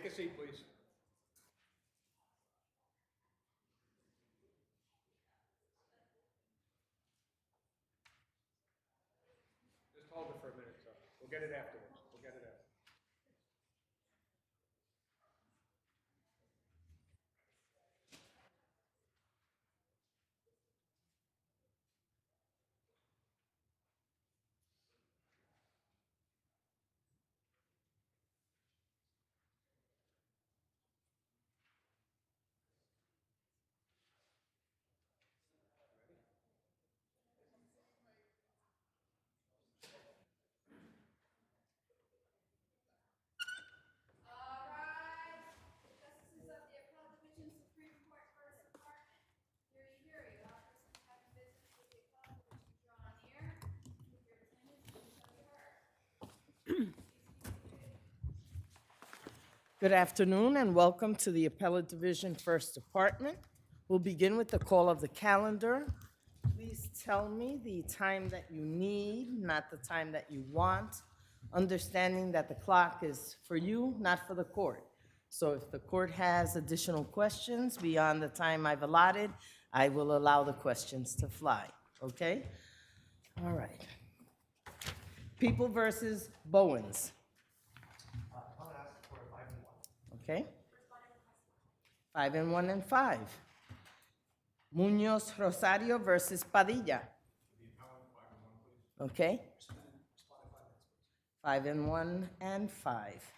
a seat, please. Just hold it for a minute, sir. We'll get it afterwards. We'll get it after. All right. Justices of the Appellate Division, Supreme Court, First Department. Hear ye, hear ye. All persons having business with the Appellate Division draw near. With your attendance, you shall be heard. Good afternoon and welcome to the Appellate Division First Department. We'll begin with the call of the calendar. Please tell me the time that you need, not the time that you want, understanding that the clock is for you, not for the court. So if the court has additional questions beyond the time I've allotted, I will allow the questions to fly, okay? All right. People versus Bowens. Okay. 5 and 1 and 5. Munoz Rosario versus Padilla. Okay. 5 and 1 and 5.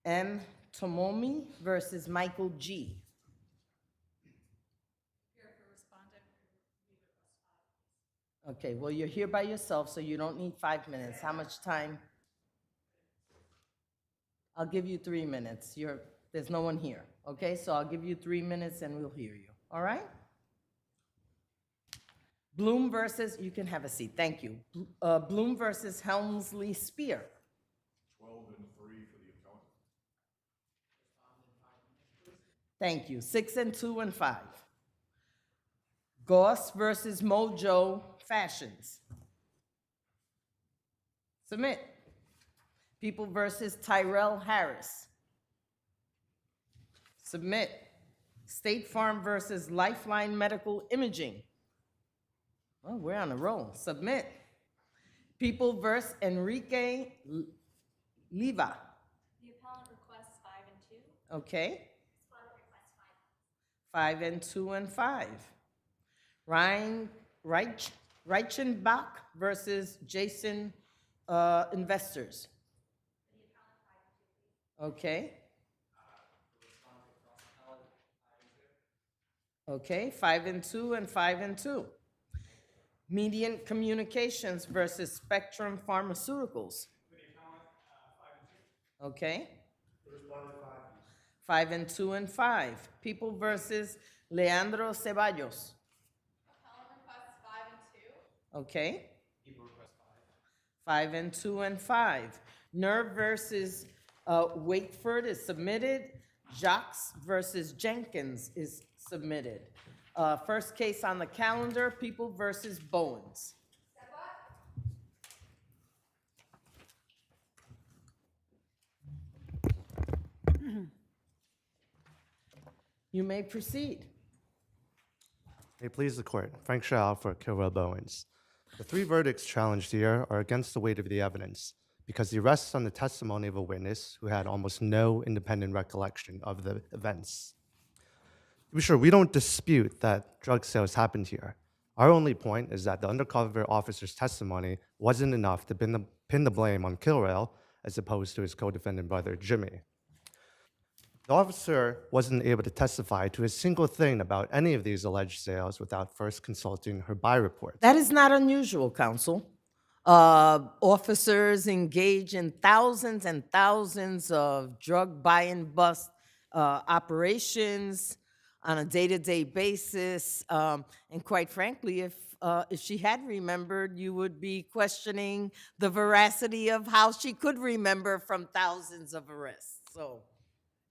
M. Tomomi versus Michael G. Okay, well, you're here by yourself, so you don't need 5 minutes. How much time? I'll give you 3 minutes. There's no one here, okay? So I'll give you 3 minutes and we'll hear you, all right? Bloom versus, you can have a seat, thank you. Bloom versus Helmsley Spear. 12 and 3 for the appellant. Thank you. 6 and 2 and 5. Goss versus Mojo Fashions. Submit. People versus Tyrell Harris. Submit. State Farm versus Lifeline Medical Imaging. Oh, we're on a roll. Submit. People versus Enrique Leiva. The appellant requests 5 and 2. Okay. Respondent requests 5 and 2 and 5. Rechenbach versus Jason Investors. Okay. Okay, 5 and 2 and 5 and 2. Mediant Communications versus Spectrum Pharmaceuticals. Okay. 5 and 2 and 5. People versus Leandro Ceballos. Appellant requests 5 and 2. Okay. 5 and 2 and 5. Nerve versus Wakeford is submitted. Jacques versus Jenkins is submitted. First case on the calendar, People versus Bowens. Step up. You may proceed. May it please the court. Frank Shaw for Kilroy Bowens. The 3 verdicts challenged here are against the weight of the evidence because they rest on the testimony of a witness who had almost no independent recollection of the events. To be sure, we don't dispute that drug sales happened here. Our only point is that the undercover officer's testimony wasn't enough to pin the blame on Kilroy as opposed to his co-defendant brother, Jimmy. The officer wasn't able to testify to a single thing about any of these alleged sales without first consulting her buy report. That is not unusual, counsel. Officers engage in thousands and thousands of drug buy and bust operations on a day-to-day basis. And quite frankly, if she had remembered, you would be questioning the veracity of how she could remember from thousands of arrests. So,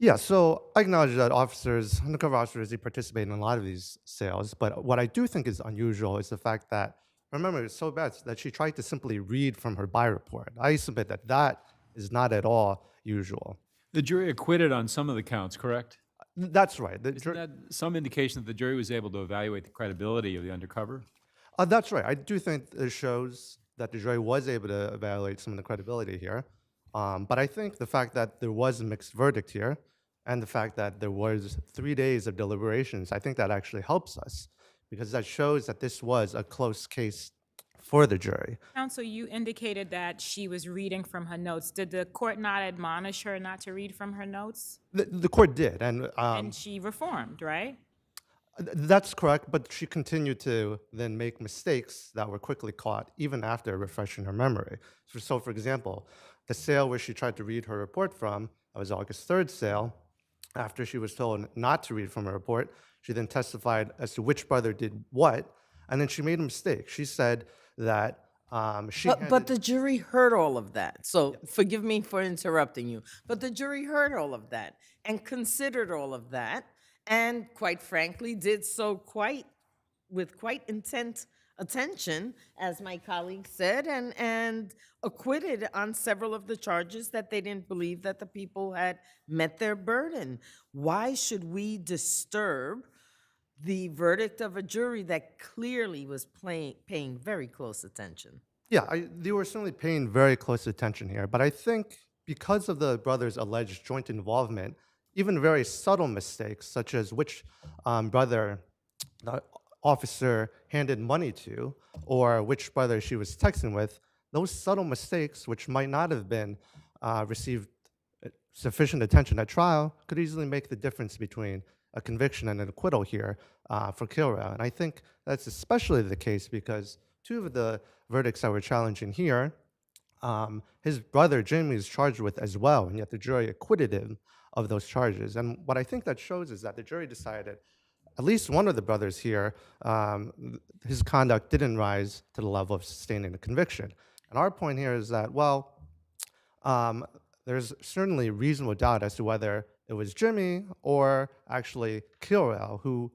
Yeah, so I acknowledge that undercover officers, they participate in a lot of these sales, but what I do think is unusual is the fact that, remember, it's so bad that she tried to simply read from her buy report. I submit that that is not at all usual. The jury acquitted on some of the counts, correct? That's right. Isn't that some indication that the jury was able to evaluate the credibility of the undercover? That's right. I do think it shows that the jury was able to evaluate some of the credibility here. But I think the fact that there was a mixed verdict here and the fact that there was 3 days of deliberations, I think that actually helps us because that shows that this was a close case for the jury. Counsel, you indicated that she was reading from her notes. Did the court not admonish her not to read from her notes? The court did, And she reformed, right? that's correct, but she continued to then make mistakes that were quickly caught even after refreshing her memory. So for example, the sale where she tried to read her report from, that was August 3rd sale. After she was told not to read from her report, she then testified as to which brother did what, and then she made a mistake. She said that But the jury heard all of that. So forgive me for interrupting you. But the jury heard all of that and considered all of that and quite frankly did so with quite intent attention, as my colleague said, and acquitted on several of the charges that they didn't believe that the people had met their burden. Why should we disturb the verdict of a jury that clearly was paying very close attention? Yeah, they were certainly paying very close attention here, but I think because of the brothers' alleged joint involvement, even very subtle mistakes, such as which brother the officer handed money to, or which brother she was texting with, those subtle mistakes, which might not have been received sufficient attention at trial, could easily make the difference between a conviction and an acquittal here for Kilroy. And I think that's especially the case because two of the verdicts that we're challenging here, his brother Jamie is charged with as well, and yet the jury acquitted him of those charges. And what I think that shows is that the jury decided at least one of the brothers here, his conduct didn't rise to the level of sustaining a conviction. And our point here is that, well, there's certainly reasonable doubt as to whether it was Jimmy or actually Kilroy who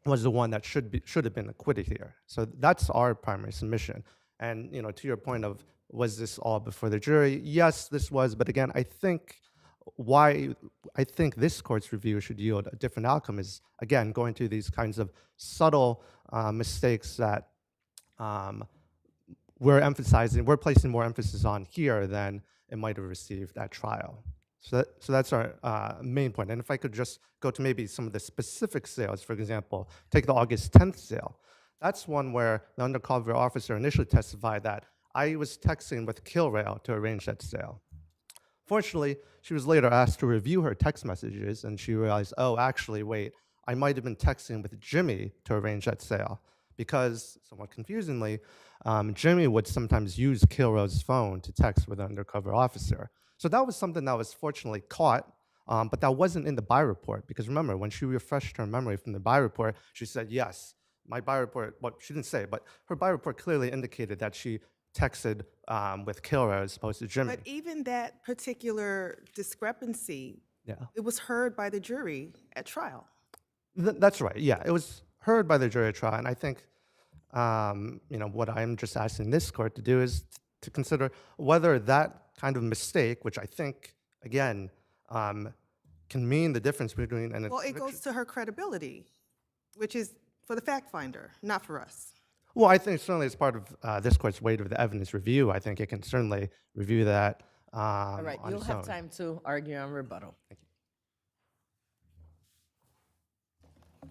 was the one that should have been acquitted here. So that's our primary submission. And to your point of was this all before the jury? Yes, this was. But again, I think this court's review should yield a different outcome is, again, going to these kinds of subtle mistakes that we're placing more emphasis on here than it might have received at trial. So that's our main point. And if I could just go to maybe some of the specific sales, for example, take the August 10th sale. That's one where the undercover officer initially testified that I was texting with Kilroy to arrange that sale. Fortunately, she was later asked to review her text messages, and she realized, oh, actually, wait, I might have been texting with Jimmy to arrange that sale, because, somewhat confusingly, Jimmy would sometimes use Kilroy's phone to text with an undercover officer. So that was something that was fortunately caught, but that wasn't in the buy report, because remember, when she refreshed her memory from the buy report, she said, yes, my buy report, well, she didn't say, but her buy report clearly indicated that she texted with Kilroy as opposed to Jimmy. But even that particular discrepancy, Yeah. it was heard by the jury at trial. That's right. Yeah, it was heard by the jury at trial, and I think what I'm just asking this court to do is to consider whether that kind of mistake, which I think again can mean the difference between an Well, it goes to her credibility, which is for the fact finder, not for us. Well, I think certainly as part of this court's weight of the evidence review, I think it can certainly review that. All right, on you'll its have own. time to argue on rebuttal. Thank you.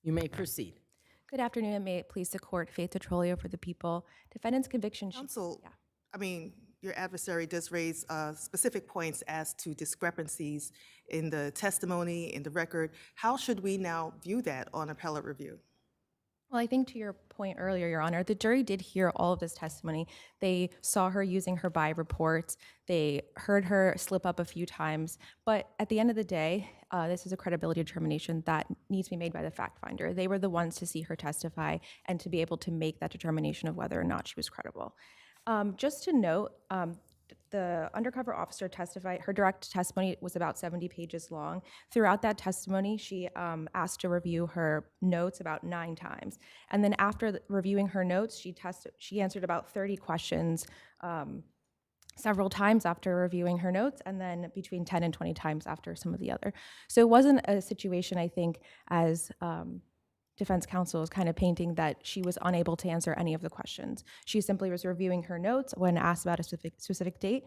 You may proceed. Good afternoon, and may it please the court, Faith Petrolio for the people. Defendant's conviction. Counsel, Yeah. I mean, your adversary does raise specific points as to discrepancies in the testimony, in the record. How should we now view that on appellate review? Well, I think to your point earlier, Your Honor, the jury did hear all of this testimony. They saw her using her buy reports. They heard her slip up a few times. But at the end of the day, this is a credibility determination that needs to be made by the fact finder. They were the ones to see her testify and to be able to make that determination of whether or not she was credible. Just to note, the undercover officer testified, her direct testimony was about 70 pages long. Throughout that testimony, she asked to review her notes about 9 times. And then after reviewing her notes, she answered about 30 questions several times after reviewing her notes, and then between 10 and 20 times after some of the other. So it wasn't a situation, I think, as defense counsel is kind of painting, that she was unable to answer any of the questions. She simply was reviewing her notes when asked about a specific date,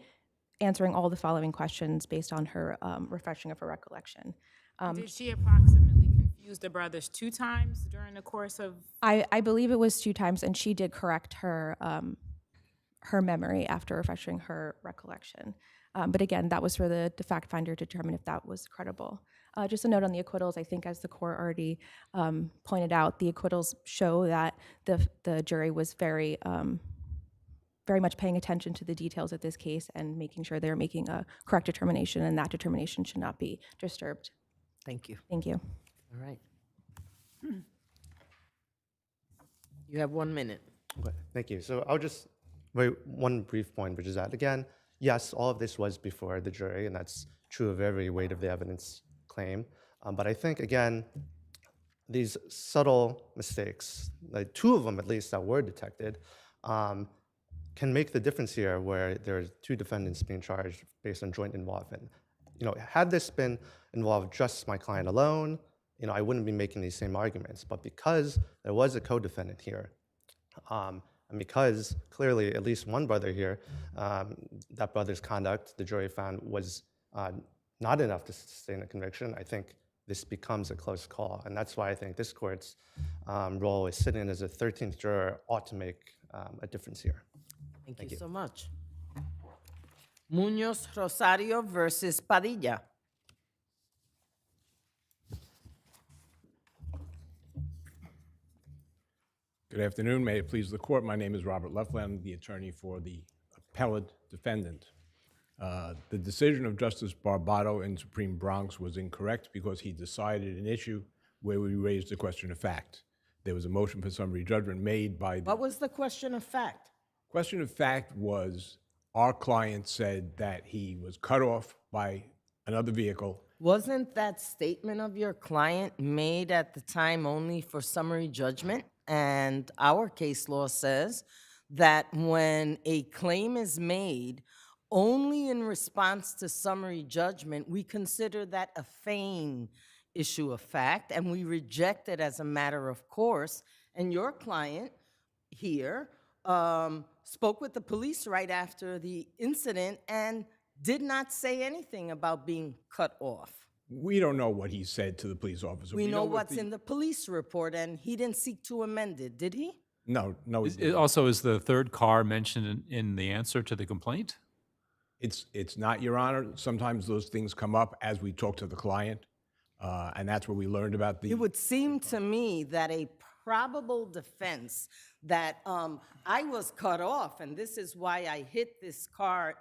answering all the following questions based on her refreshing of her recollection. Did she approximately confuse the brothers 2 times during the course of? I believe it was 2 times, and she did correct her her memory after refreshing her recollection. But again, that was for the fact finder to determine if that was credible. Just a note on the acquittals, I think as the court already pointed out, the acquittals show that the jury was very much paying attention to the details of this case and making sure they're making a correct determination, and that determination should not be disturbed. Thank you. Thank you. All right. You have 1 minute. Okay, thank you. So I'll just make one brief point, which is that, again, yes, all of this was before the jury, and that's true of every weight of the evidence claim. But I think, again, these subtle mistakes, like 2 of them at least that were detected, can make the difference here where there's 2 defendants being charged based on joint involvement. You know, had this been involved just my client alone, you know, I wouldn't be making these same arguments. But because there was a co-defendant here, and because clearly at least one brother here, that brother's conduct, the jury found, was not enough to sustain a conviction, I think this becomes a close call. And that's why I think this court's role as sitting as a 13th juror ought to make a difference here. Thank you so much. Munoz, Rosario versus Padilla. Good afternoon. May it please the court. My name is Robert Leffler. I'm the attorney for the appellate defendant. The decision of Justice Barbato in Supreme Bronx was incorrect because he decided an issue where we raised a question of fact. There was a motion for summary judgment made by the... What was the question of fact? Question of fact was our client said that he was cut off by another vehicle. Wasn't that statement of your client made at the time only for summary judgment? And our case law says that when a claim is made only in response to summary judgment, we consider that a feigned issue of fact, and we reject it as a matter of course. And your client here spoke with the police right after the incident and did not say anything about being cut off. We don't know what he said to the police officer. We know what's in the police report, and he didn't seek to amend it, did he? No. Also, is the 3rd car mentioned in the answer to the complaint? It's not, Your Honor. Sometimes those things come up as we talk to the client, and that's where we learned about the... It would seem to me that a probable defense that I was cut off, and this is why I hit this car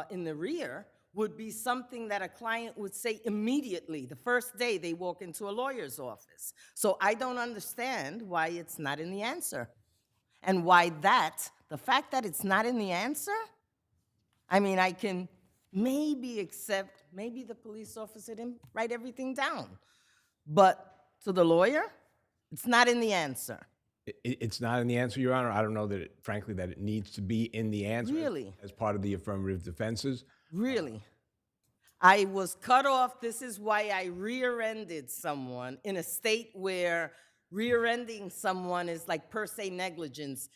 in the rear, would be something that a client would say immediately the first day they walk into a lawyer's office. So I don't understand why it's not in the answer. And why the fact that it's not in the answer, I mean, I can maybe accept, maybe the police officer didn't write everything down. But to the lawyer, it's not in the answer. It's not in the answer, Your Honor. I don't know that, frankly, that it needs to be in the answer. Really? As part of the affirmative defenses. Really? I was cut off. This is why I rear-ended someone in a state where rear-ending someone is like per se negligence.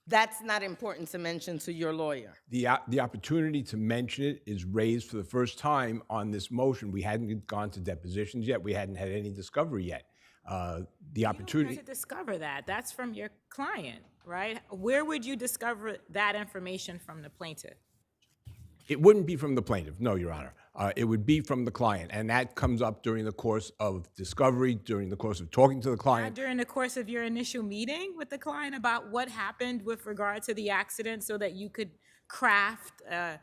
That's not important to mention to your lawyer. The opportunity to mention it is raised for the first time on this motion. We hadn't gone to depositions yet. We hadn't had any discovery yet. The opportunity... You don't have to discover that. That's from your client, right? Where would you discover that information from the plaintiff? It wouldn't be from the plaintiff, no, Your Honor. It would be from the client, and that comes up during the course of discovery, during the course of talking to the client. During the course of your initial meeting with the client about what happened with regard to the accident so that you could craft a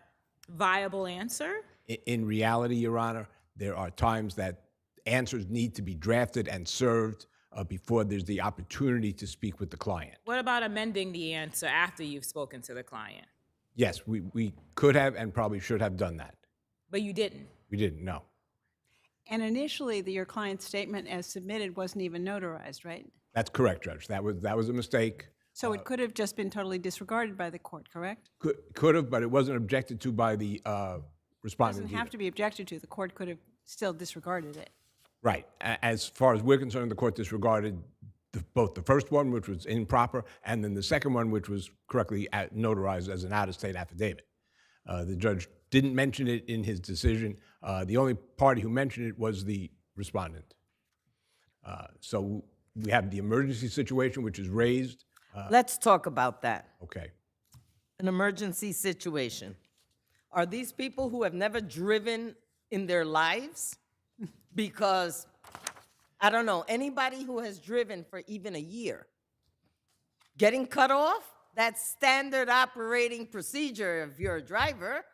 viable answer? In reality, Your Honor, there are times that answers need to be drafted and served before there's the opportunity to speak with the client. What about amending the answer after you've spoken to the client? Yes, we could have and probably should have done that. But you didn't? We didn't, no. And initially, your client's statement as submitted wasn't even notarized, right? That's correct, Judge. That was a mistake. So it could have just been totally disregarded by the court, correct? Could have, but it wasn't objected to by the It respondent doesn't have either. to be objected to. The court could have still disregarded it. Right. As far as we're concerned, the court disregarded both the first one, which was improper, and then the second one, which was correctly notarized as an out-of-state affidavit. The judge didn't mention it in his decision. The only party who mentioned it was the respondent. So we have the emergency situation, which is raised. Let's talk about that. Okay. An emergency situation. Are these people who have never driven in their lives? Because, I don't know, anybody who has driven for even a year, getting cut off, that's standard operating procedure if you're a driver.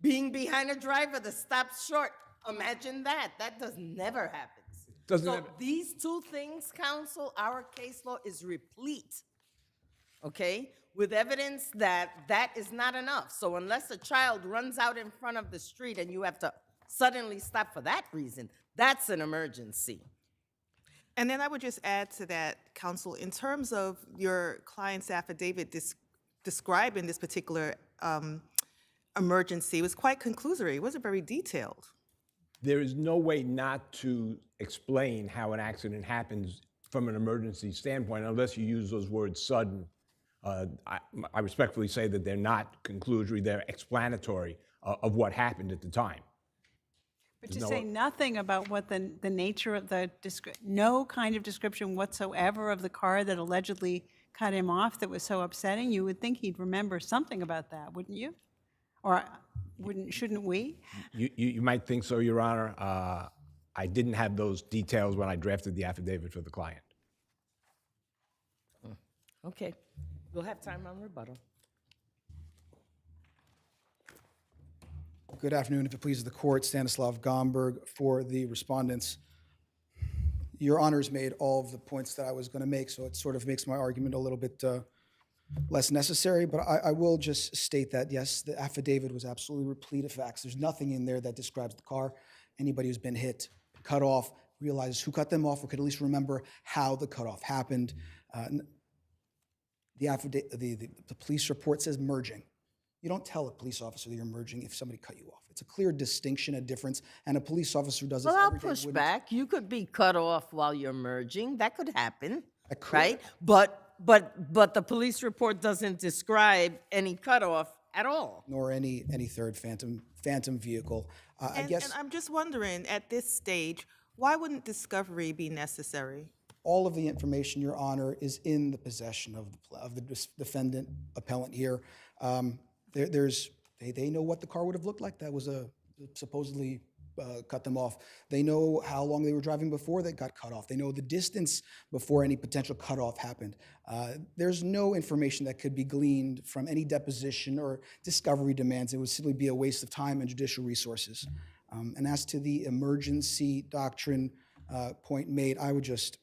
Being behind a driver that stops short, imagine that. That never happens. So these two things, counsel, our case law is replete, okay, with evidence that that is not enough. So unless a child runs out in front of the street and you have to suddenly stop for that reason, that's an emergency. And then I would just add to that, counsel, in terms of your client's affidavit describing this particular emergency, it was quite conclusory. It wasn't very detailed. There is no way not to explain how an accident happens from an emergency standpoint unless you use those words sudden. I respectfully say that they're not conclusory, they're explanatory of what happened at the time. But to say nothing about what the nature of the, no kind of description whatsoever of the car that allegedly cut him off that was so upsetting, you would think he'd remember something about that, wouldn't you? Or shouldn't we? You might think so, Your Honor. I didn't have those details when I drafted the affidavit for the client. Okay, we'll have time on rebuttal. Good afternoon, if it pleases the court. Stanislav Gomberg for the respondents. Your Honor's made all of the points that I was going to make, so it sort of makes my argument a little bit less necessary, but I will just state that, yes, the affidavit was absolutely replete of facts. There's nothing in there that describes the car. Anybody who's been hit, cut off, realizes who cut them off, or could at least remember how the cutoff happened. The police report says merging. You don't tell a police officer that you're merging if somebody cut you off. It's a clear distinction, a difference, and a police officer does this Well, I'll every day. push back. You could be cut off while you're merging. That could happen, That could. right? But the police report doesn't describe any cutoff at all. Nor any third phantom vehicle. I And guess I'm just wondering, at this stage, why wouldn't discovery be necessary? all of the information, Your Honor, is in the possession of the defendant appellant here. They know what the car would have looked like that was supposedly cut them off. They know how long they were driving before they got cut off. They know the distance before any potential cutoff happened. There's no information that could be gleaned from any deposition or discovery demands. It would simply be a waste of time and judicial resources. And as to the emergency doctrine point made, I would just,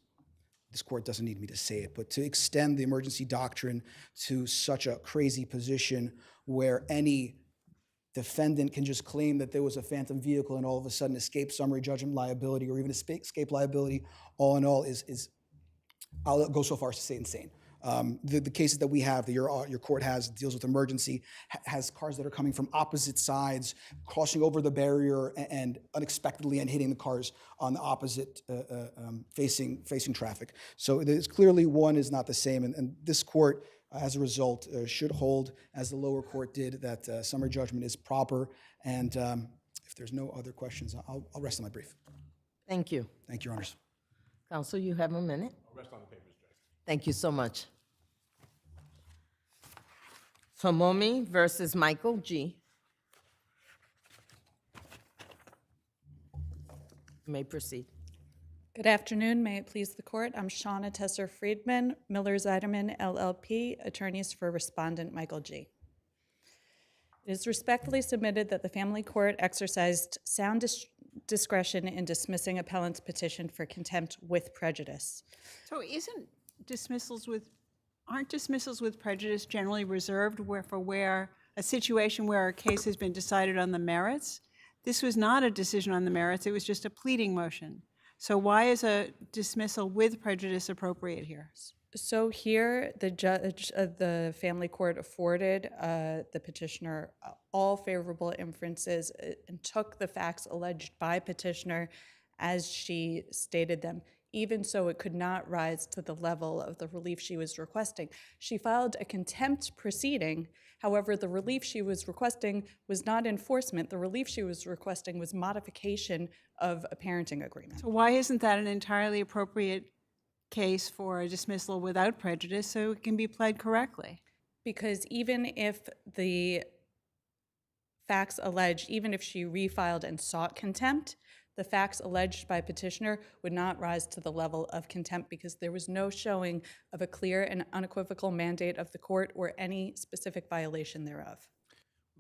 this court doesn't need me to say it, but to extend the emergency doctrine to such a crazy position where any defendant can just claim that there was a phantom vehicle and all of a sudden escape summary judgment liability or even escape liability, all in all, is I'll go so far as to say insane. The cases that we have, that your court has, deals with emergency, has cars that are coming from opposite sides, crossing over the barrier and unexpectedly and hitting the cars on the opposite facing traffic. So there's clearly one is not the same, and this court, as a result, should hold, as the lower court did, that summary judgment is proper. And if there's no other questions, I'll rest on my brief. Thank you. Thank you, Your Honors. Counsel, you have a minute. I'll rest on the papers, Judge. Thank you so much. Tomomi versus Michael G. You may proceed. Good afternoon. May it please the court. I'm Shauna Tesser-Friedman, Miller-Zeiderman, LLP, attorneys for respondent Michael G. It is respectfully submitted that the family court exercised sound discretion in dismissing appellant's petition for contempt with prejudice. So aren't dismissals with prejudice generally reserved for a situation where a case has been decided on the merits? This was not a decision on the merits, it was just a pleading motion. So why is a dismissal with prejudice appropriate here? So here, the judge of the family court afforded the petitioner all favorable inferences and took the facts alleged by petitioner as she stated them. Even so, it could not rise to the level of the relief she was requesting. She filed a contempt proceeding. However, the relief she was requesting was not enforcement. The relief she was requesting was modification of a parenting agreement. So why isn't that an entirely appropriate case for a dismissal without prejudice so it can be pled correctly? Because even if the facts alleged, even if she refiled and sought contempt, the facts alleged by petitioner would not rise to the level of contempt because there was no showing of a clear and unequivocal mandate of the court or any specific violation thereof.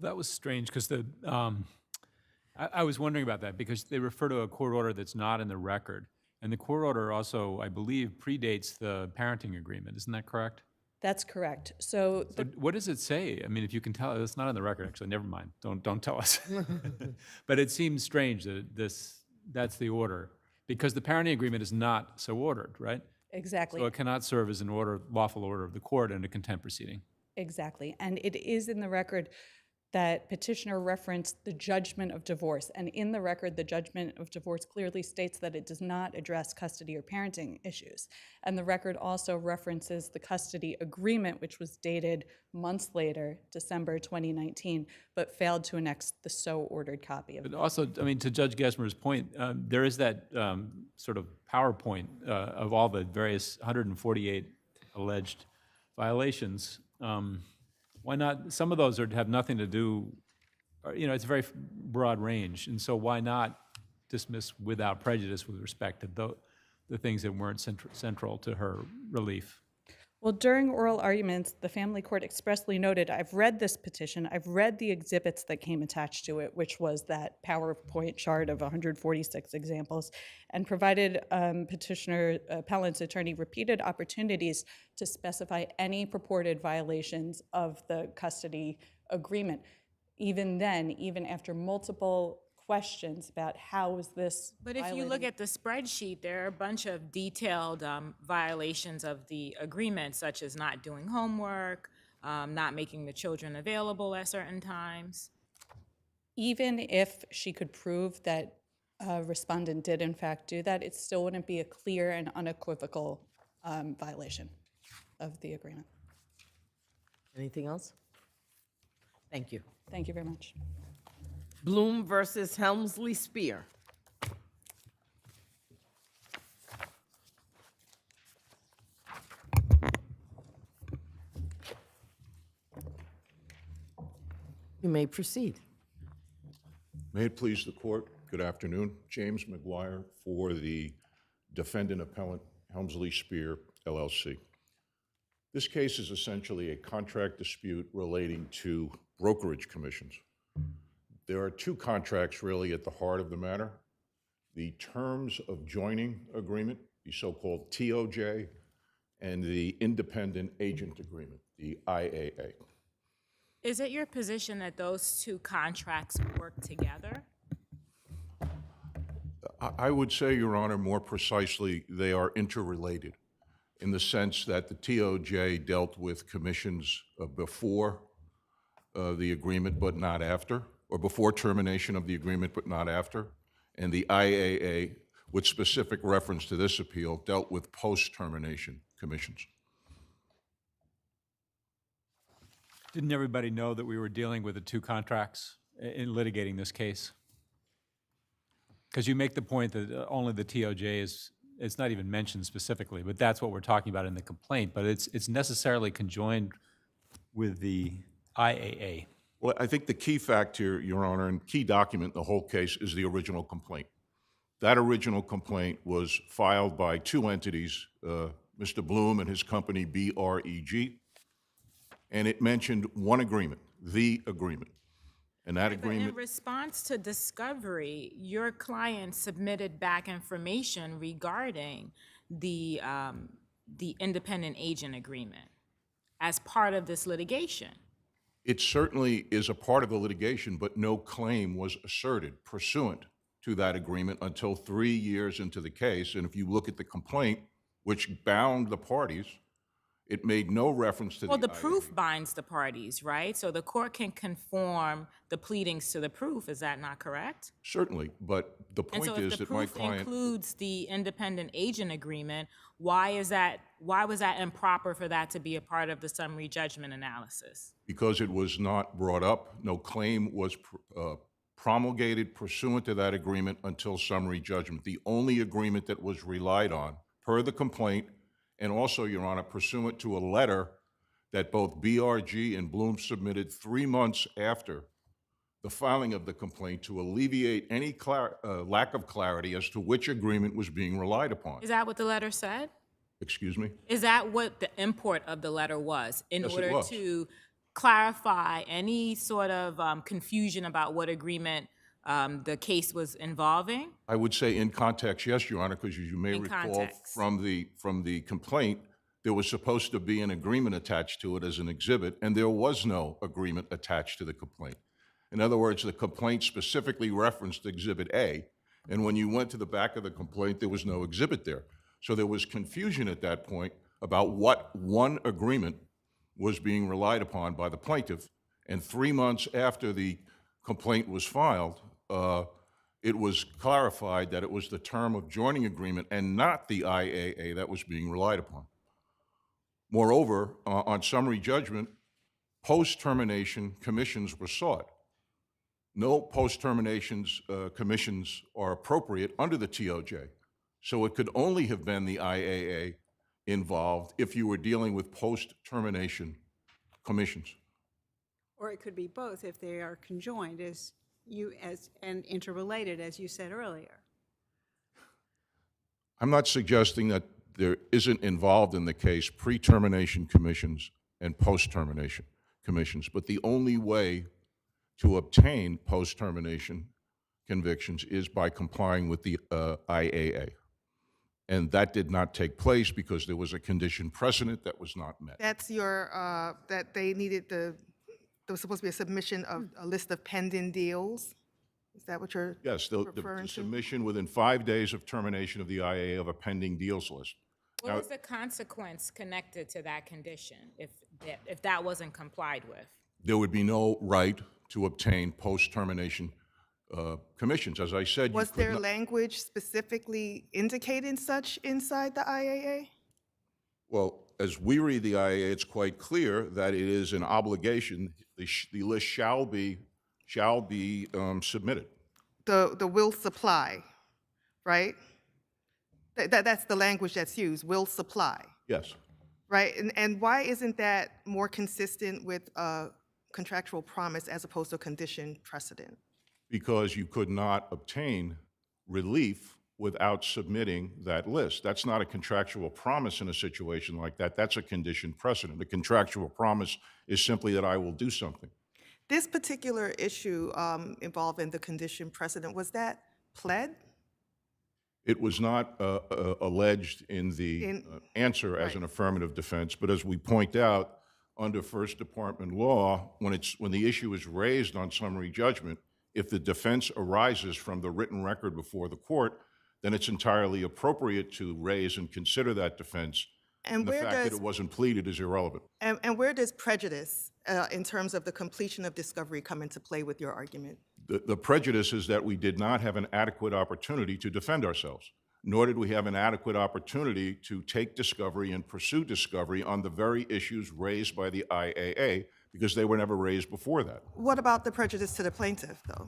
That was strange because I was wondering about that because they refer to a court order that's not in the record. And the court order also, I believe, predates the parenting agreement. Isn't that correct? That's correct. So what does it say? I mean, if you can tell, it's not on the record, actually. Never mind. Don't tell us. But it seems strange that that's the order because the parenting agreement is not so ordered, right? Exactly. So it cannot serve as an lawful order of the court in a contempt proceeding. Exactly. And it is in the record that petitioner referenced the judgment of divorce. And in the record, the judgment of divorce clearly states that it does not address custody or parenting issues. And the record also references the custody agreement, which was dated months later, December 2019, but failed to annex the so-ordered copy of it. But also, I mean, to Judge Gesmer's point, there is that sort of PowerPoint of all the various 148 alleged violations. Why not? Some of those have nothing to do, it's a very broad range. And so why not dismiss without prejudice with respect to the things that weren't central to her relief? Well, during oral arguments, the family court expressly noted, I've read this petition, I've read the exhibits that came attached to it, which was that PowerPoint chart of 146 examples, and provided petitioner appellant's attorney repeated opportunities to specify any purported violations of the custody agreement. Even then, even after multiple questions about how is this But if you look at the spreadsheet, there are a bunch of detailed violations of the agreement, such as not doing homework, not making the children available at certain times. Even if she could prove that a respondent did in fact do that, it still wouldn't be a clear and unequivocal violation of the agreement. Anything else? Thank you. Thank you very much. Bloom versus Helmsley Spear. You may proceed. May it please the court, good afternoon. James McGuire for the defendant appellant Helmsley Spear, LLC. This case is essentially a contract dispute relating to brokerage commissions. There are two contracts really at the heart of the matter. The terms of joining agreement, the so-called TOJ, and the independent agent agreement, the IAA. Is it your position that those two contracts work together? I would say, Your Honor, more precisely, they are interrelated in the sense that the TOJ dealt with commissions before the agreement but not after, or before termination of the agreement but not after, and the IAA, with specific reference to this appeal, dealt with post-termination commissions. Didn't everybody know that we were dealing with the two contracts in litigating this case? Because you make the point that only the TOJ it's not even mentioned specifically, but that's what we're talking about in the complaint, but it's necessarily conjoined with the IAA. Well, I think the key fact here, Your Honor, and key document in the whole case is the original complaint. That original complaint was filed by two entities, Mr. Bloom and his company, BREG, and it mentioned one agreement, the agreement. And that agreement— But in response to discovery, your client submitted back information regarding the independent agent agreement as part of this litigation. It certainly is a part of the litigation, but no claim was asserted pursuant to that agreement until 3 years into the case. And if you look at the complaint, which bound the parties, It made no reference to Well, the IAA. proof binds the parties, right? So the court can conform the pleadings to the proof, is that not correct? Certainly, but the And point so is if the that my proof client... includes the independent agent agreement, why was that improper for that to be a part of the summary judgment analysis? Because it was not brought up, no claim was promulgated pursuant to that agreement until summary judgment. The only agreement that was relied on, per the complaint, and also, Your Honor, pursuant to a letter that both BRG and Bloom submitted 3 months after the filing of the complaint to alleviate any lack of clarity as to which agreement was being relied upon. Is that what the letter said? Excuse me? Is that what the import of the letter was? In Yes, it order was. to clarify any sort of confusion about what agreement the case was involving? I would say in context, yes, Your Honor, because as you may In recall context. from the complaint, there was supposed to be an agreement attached to it as an exhibit, and there was no agreement attached to the complaint. In other words, the complaint specifically referenced Exhibit A, and when you went to the back of the complaint, there was no exhibit there. So there was confusion at that point about what one agreement was being relied upon by the plaintiff, and 3 months after the complaint was filed, it was clarified that it was the term of joining agreement and not the IAA that was being relied upon. Moreover, on summary judgment, post-termination commissions were sought. No post-termination commissions are appropriate under the TOJ, so it could only have been the IAA involved if you were dealing with post-termination commissions. Or it could be both if they are conjoined and interrelated, as you said earlier. I'm not suggesting that there isn't involved in the case pre-termination commissions and post-termination commissions, but the only way to obtain post-termination convictions is by complying with the IAA. And that did not take place because there was a condition precedent that was not met. That's your, that they needed there was supposed to be a submission of a list of pending deals? Is that what you're Yes, the referring to? submission within 5 days of termination of the IAA of a pending deals list. What was the consequence connected to that condition if that wasn't complied with? There would be no right to obtain post-termination commissions. As I said, Was there language specifically indicating such inside the IAA? Well, as we read the IAA, it's quite clear that it is an obligation. The list shall be submitted. The will supply, right? That's the language that's used, will supply, Yes. right? And why isn't that more consistent with a contractual promise as opposed to a condition precedent? Because you could not obtain relief without submitting that list. That's not a contractual promise in a situation like that. That's a condition precedent. A contractual promise is simply that I will do something. This particular issue involving the condition precedent, was that pled? It was not alleged in the answer as an affirmative defense, but as we point out, under First Department law, when the issue is raised on summary judgment, if the defense arises from the written record before the court, then it's entirely appropriate to raise and consider that defense. And the fact that it wasn't pleaded is irrelevant. And where does prejudice in terms of the completion of discovery come into play with your argument? The prejudice is that we did not have an adequate opportunity to defend ourselves, nor did we have an adequate opportunity to take discovery and pursue discovery on the very issues raised by the IAA, because they were never raised before that. What about the prejudice to the plaintiff, though?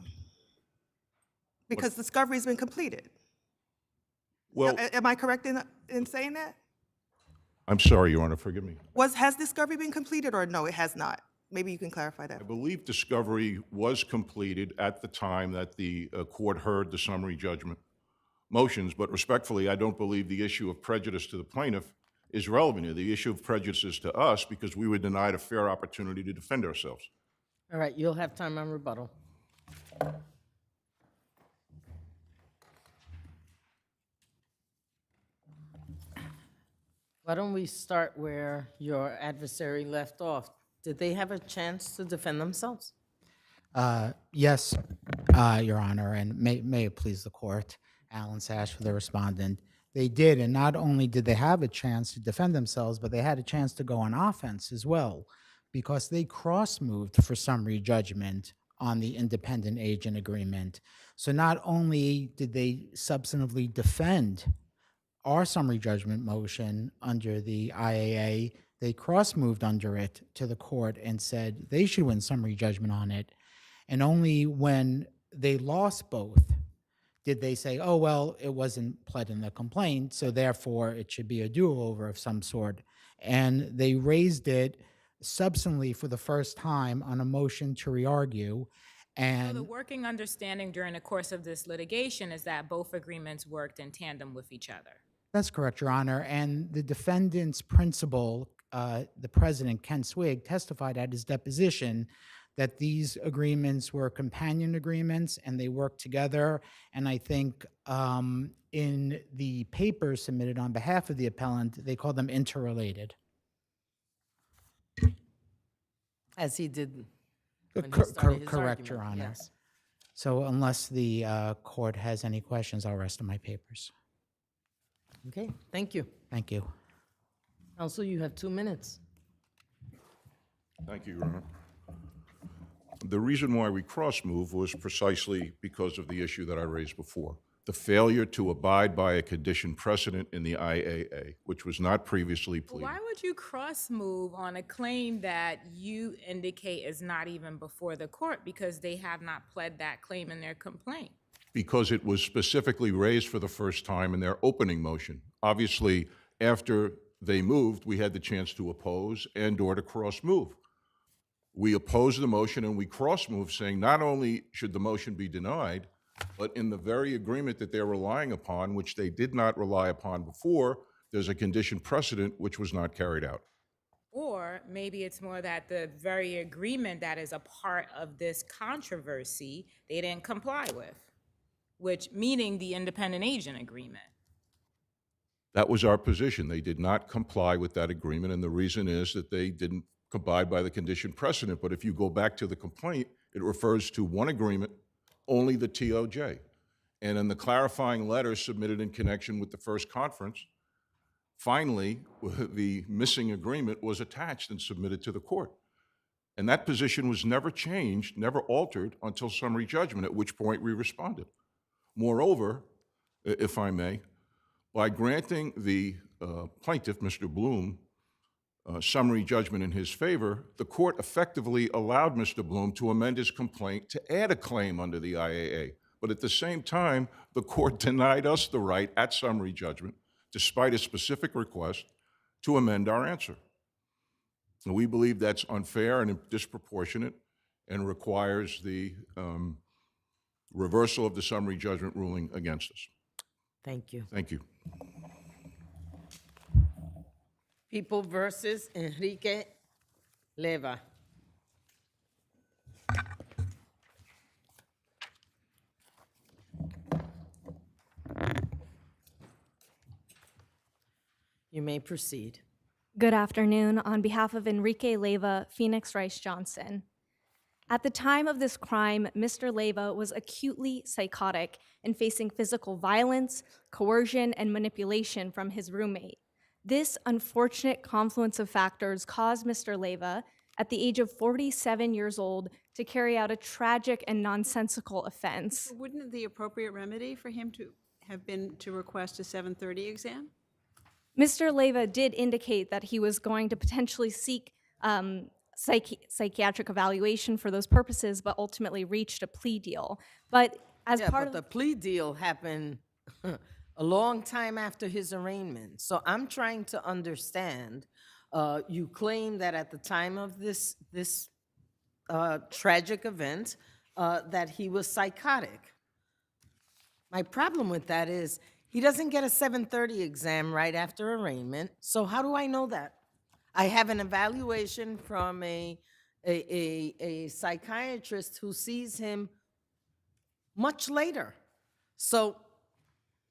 Because discovery has been completed. Well, am I correct in saying that? I'm sorry, Your Honor, forgive me. Has discovery been completed, or no, it has not? Maybe you can clarify that. I believe discovery was completed at the time that the court heard the summary judgment motions, but respectfully, I don't believe the issue of prejudice to the plaintiff is relevant here. The issue of prejudice is to us because we were denied a fair opportunity to defend ourselves. All right, you'll have time on rebuttal. Why don't we start where your adversary left off? Did they have a chance to defend themselves? Yes, Your Honor, and may it please the court. Alan Sash for the respondent. They did, and not only did they have a chance to defend themselves, but they had a chance to go on offense as well, because they cross-moved for summary judgment on the independent agent agreement. So not only did they substantively defend our summary judgment motion under the IAA, they cross-moved under it to the court and said they should win summary judgment on it. And only when they lost both did they say, oh, well, it wasn't pled in the complaint, so therefore it should be a do-over of some sort. And they raised it substantively for the first time on a motion to re-argue. So And the working understanding during the course of this litigation is that both agreements worked in tandem with each other. that's correct, Your Honor. And the defendant's principal, the president, Ken Swig, testified at his deposition that these agreements were companion agreements and they worked together. And I think in the paper submitted on behalf of the appellant, they call them interrelated. As he did when he started his Correct, Your argument, Honor. yes. So unless the court has any questions, I'll rest on my papers. Okay, thank you. Thank you. Counsel, you have 2 minutes. Thank you, Your Honor. The reason why we cross-moved was precisely because of the issue that I raised before, the failure to abide by a condition precedent in the IAA, which was not previously pleaded. Why would you cross-move on a claim that you indicate is not even before the court because they have not pled that claim in their complaint? Because it was specifically raised for the first time in their opening motion. Obviously, after they moved, we had the chance to oppose and/or to cross-move. We opposed the motion and we cross-moved, saying not only should the motion be denied, but in the very agreement that they're relying upon, which they did not rely upon before, there's a condition precedent which was not carried out. Or maybe it's more that the very agreement that is a part of this controversy, they didn't comply with, which meaning the independent agent agreement. That was our position. They did not comply with that agreement, and the reason is that they didn't abide by the condition precedent. But if you go back to the complaint, it refers to one agreement, only the TOJ. And in the clarifying letter submitted in connection with the first conference, finally, the missing agreement was attached and submitted to the court. And that position was never changed, never altered until summary judgment, at which point we responded. Moreover, if I may, by granting the plaintiff, Mr. Bloom, summary judgment in his favor, the court effectively allowed Mr. Bloom to amend his complaint to add a claim under the IAA. But at the same time, the court denied us the right at summary judgment, despite a specific request, to amend our answer. And we believe that's unfair and disproportionate and requires the reversal of the summary judgment ruling against us. Thank you. Thank you. People versus Enrique Leiva. You may proceed. Good afternoon. On behalf of Enrique Leiva, Phoenix Rice Johnson. At the time of this crime, Mr. Leiva was acutely psychotic and facing physical violence, coercion, and manipulation from his roommate. This unfortunate confluence of factors caused Mr. Leiva, at the age of 47 years old, to carry out a tragic and nonsensical offense. Wouldn't the appropriate remedy for him to have been to request a 730 exam? Mr. Leiva did indicate that he was going to potentially seek psychiatric evaluation for those purposes, but ultimately reached a plea deal. But as part of the plea deal happened a long time after his arraignment. So I'm trying to understand, you claim that at the time of this tragic event, that he was psychotic. My problem with that is he doesn't get a 730 exam right after arraignment. So how do I know that? I have an evaluation from a psychiatrist who sees him much later. So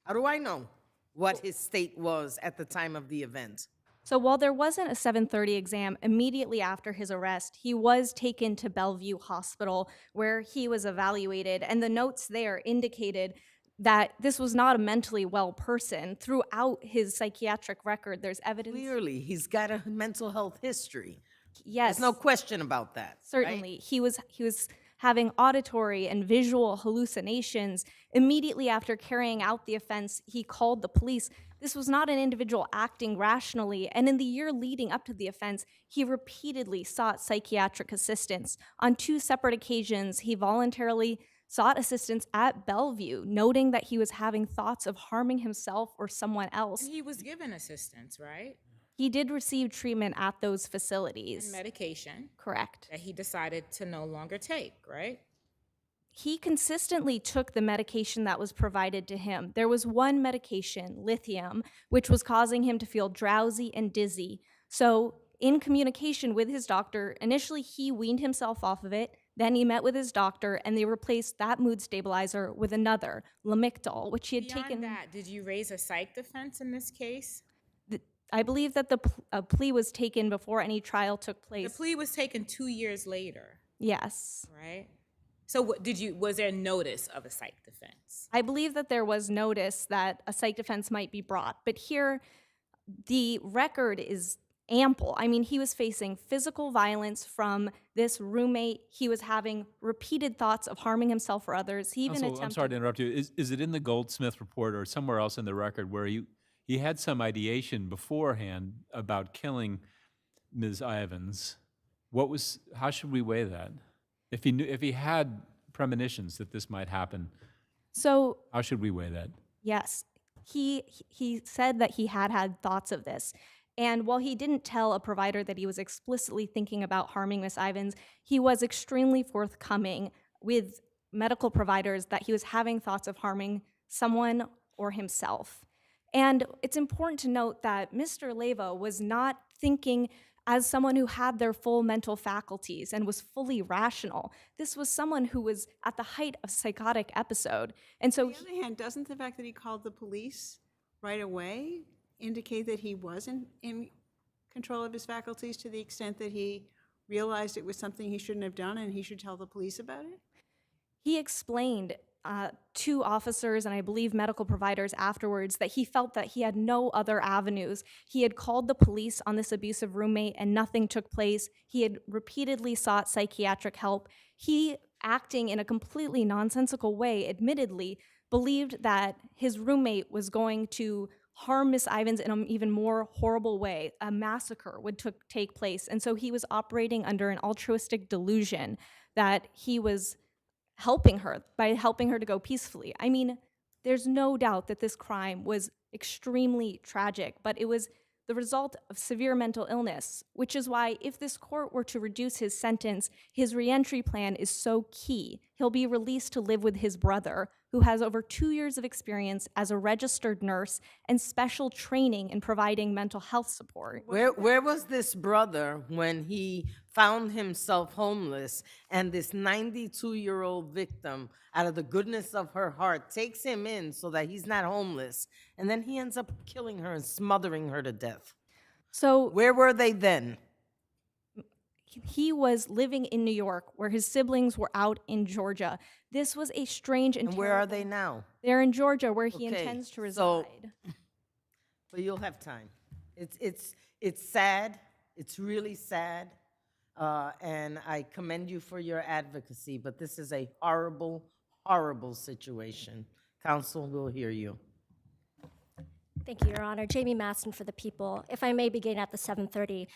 how do I know what his state was at the time of the event? So while there wasn't a 730 exam immediately after his arrest, he was taken to Bellevue Hospital where he was evaluated, and the notes there indicated that this was not a mentally well person. Throughout his psychiatric record, there's evidence. Clearly, he's got a mental health history. Yes. There's no question about that. Certainly. He was having auditory and visual hallucinations. Immediately after carrying out the offense, he called the police. This was not an individual acting rationally, and in the year leading up to the offense, he repeatedly sought psychiatric assistance. On 2 separate occasions, he voluntarily sought assistance at Bellevue, noting that he was having thoughts of harming himself or someone else. And he was given assistance, right? He did receive treatment at those facilities. And medication. Correct. That he decided to no longer take, right? He consistently took the medication that was provided to him. There was one medication, lithium, which was causing him to feel drowsy and dizzy. So in communication with his doctor, initially he weaned himself off of it. Then he met with his doctor, and they replaced that mood stabilizer with another, Lamictal, which he had taken. Beyond that, did you raise a psych defense in this case? I believe that the plea was taken before any trial took place. The plea was taken 2 years later. Yes. Right? So was there notice of a psych defense? I believe that there was notice that a psych defense might be brought, but here the record is ample. I mean, he was facing physical violence from this roommate. He was having repeated thoughts of harming himself or others. He even attempted— I'm sorry to interrupt you. Is it in the Goldsmith report or somewhere else in the record where he had some ideation beforehand about killing Ms. Ivins? How should we weigh that? If he had premonitions that this might happen, So how should we weigh that? yes, he said that he had thoughts of this. And while he didn't tell a provider that he was explicitly thinking about harming Miss Ivins, he was extremely forthcoming with medical providers that he was having thoughts of harming someone or himself. And it's important to note that Mr. Leiva was not thinking as someone who had their full mental faculties and was fully rational. This was someone who was at the height of a psychotic episode. And so On the other hand, doesn't the fact that he called the police right away indicate that he wasn't in control of his faculties to the extent that he realized it was something he shouldn't have done and he should tell the police about it? he explained to officers and I believe medical providers afterwards that he felt that he had no other avenues. He had called the police on this abusive roommate and nothing took place. He had repeatedly sought psychiatric help. He, acting in a completely nonsensical way, admittedly, believed that his roommate was going to harm Miss Ivins in an even more horrible way. A massacre would take place. And so he was operating under an altruistic delusion that he was helping her by helping her to go peacefully. I mean, there's no doubt that this crime was extremely tragic, but it was the result of severe mental illness, which is why if this court were to reduce his sentence, his reentry plan is so key. He'll be released to live with his brother, who has over 2 years of experience as a registered nurse and special training in providing mental health support. Where was this brother when he found himself homeless and this 92-year-old victim, out of the goodness of her heart, takes him in so that he's not homeless, and then he ends up killing her and smothering her to death? So where were they then? He was living in New York, where his siblings were out in Georgia. This was a strange and where are they now? They're in Georgia, where he intends to reside. But you'll have time. It's sad. It's really sad. And I commend you for your advocacy, but this is a horrible, horrible situation. Counsel will hear you. Thank you, Your Honor. Jamie Masson for the people. If I may begin at the 7:30.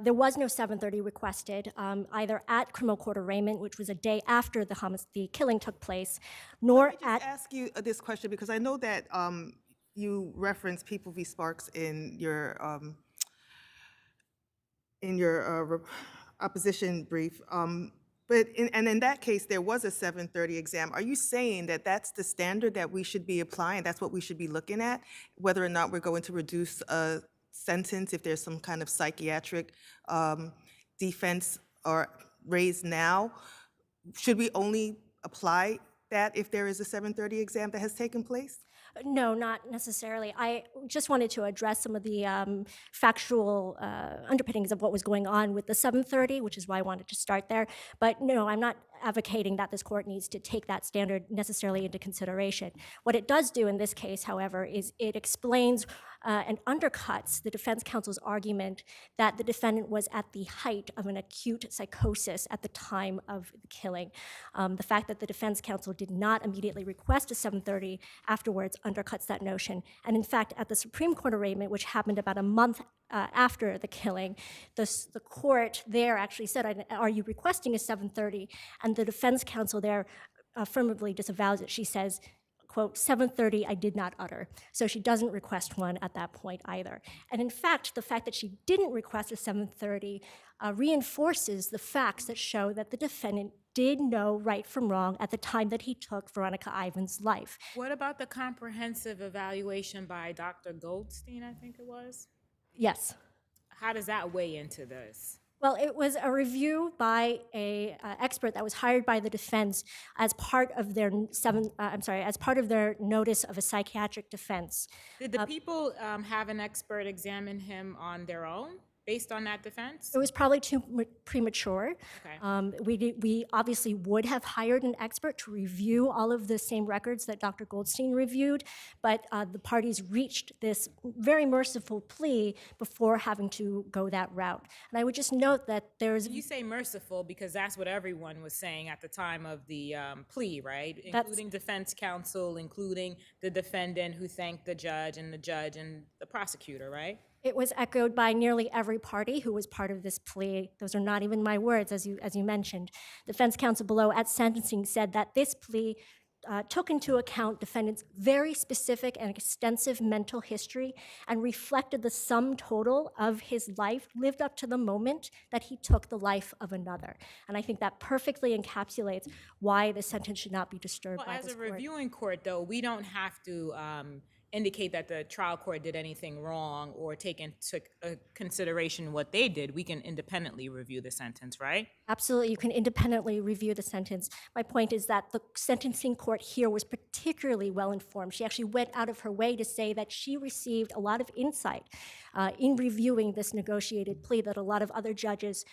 There was no 7:30 requested, either at criminal court arraignment, which was a day after the killing took place, nor Let me just ask you this question, because I know that you referenced People v. Sparks in your opposition brief. But in that case, there was a 7:30 exam. Are you saying that that's the standard that we should be applying? That's what we should be looking at, whether or not we're going to reduce a sentence if there's some kind of psychiatric defense or raised now? Should we only apply that if there is a 7:30 exam that has taken place? No, not necessarily. I just wanted to address some of the factual underpinnings of what was going on with the 730, which is why I wanted to start there. But no, I'm not advocating that this court needs to take that standard necessarily into consideration. What it does do in this case, however, is it explains and undercuts the defense counsel's argument that the defendant was at the height of an acute psychosis at the time of the killing. The fact that the defense counsel did not immediately request a 730 afterwards undercuts that notion. And in fact, at the Supreme Court arraignment, which happened about a month after the killing, the court there actually said, "Are you requesting a 730?" And the defense counsel there affirmatively disavows it. She says, quote, "730 I did not utter." So she doesn't request one at that point either. And in fact, the fact that she didn't request a 730 reinforces the facts that show that the defendant did know right from wrong at the time that he took Veronica Ivan's life. What about the comprehensive evaluation by Dr. Goldstein, I think it was? Yes. How does that weigh into this? Well, it was a review by a expert that was hired by the defense as part of their as part of their notice of a psychiatric defense. Did the people have an expert examine him on their own based on that defense? It was probably too premature. Okay. We obviously would have hired an expert to review all of the same records that Dr. Goldstein reviewed, but the parties reached this very merciful plea before having to go that route. And I would just note that there's... You say merciful because that's what everyone was saying at the time of the plea, right? Including defense counsel, including the defendant who thanked the judge and the prosecutor, right? It was echoed by nearly every party who was part of this plea. Those are not even my words, as you mentioned. Defense counsel below at sentencing said that this plea took into account defendant's very specific and extensive mental history and reflected the sum total of his life lived up to the moment that he took the life of another. And I think that perfectly encapsulates why the sentence should not be disturbed by this court. As a reviewing court, though, we don't have to indicate that the trial court did anything wrong or take into consideration what they did. We can independently review the sentence, right? Absolutely, you can independently review the sentence. My point is that the sentencing court here was particularly well informed. She actually went out of her way to say that she received a lot of insight in reviewing this negotiated plea that a lot of other judges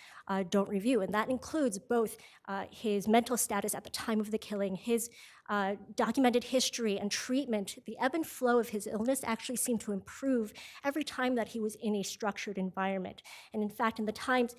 don't review. And that includes both his mental status at the time of the killing, his documented history and treatment. The ebb and flow of his illness actually seemed to improve every time that he was in a structured environment. And in fact, in the times,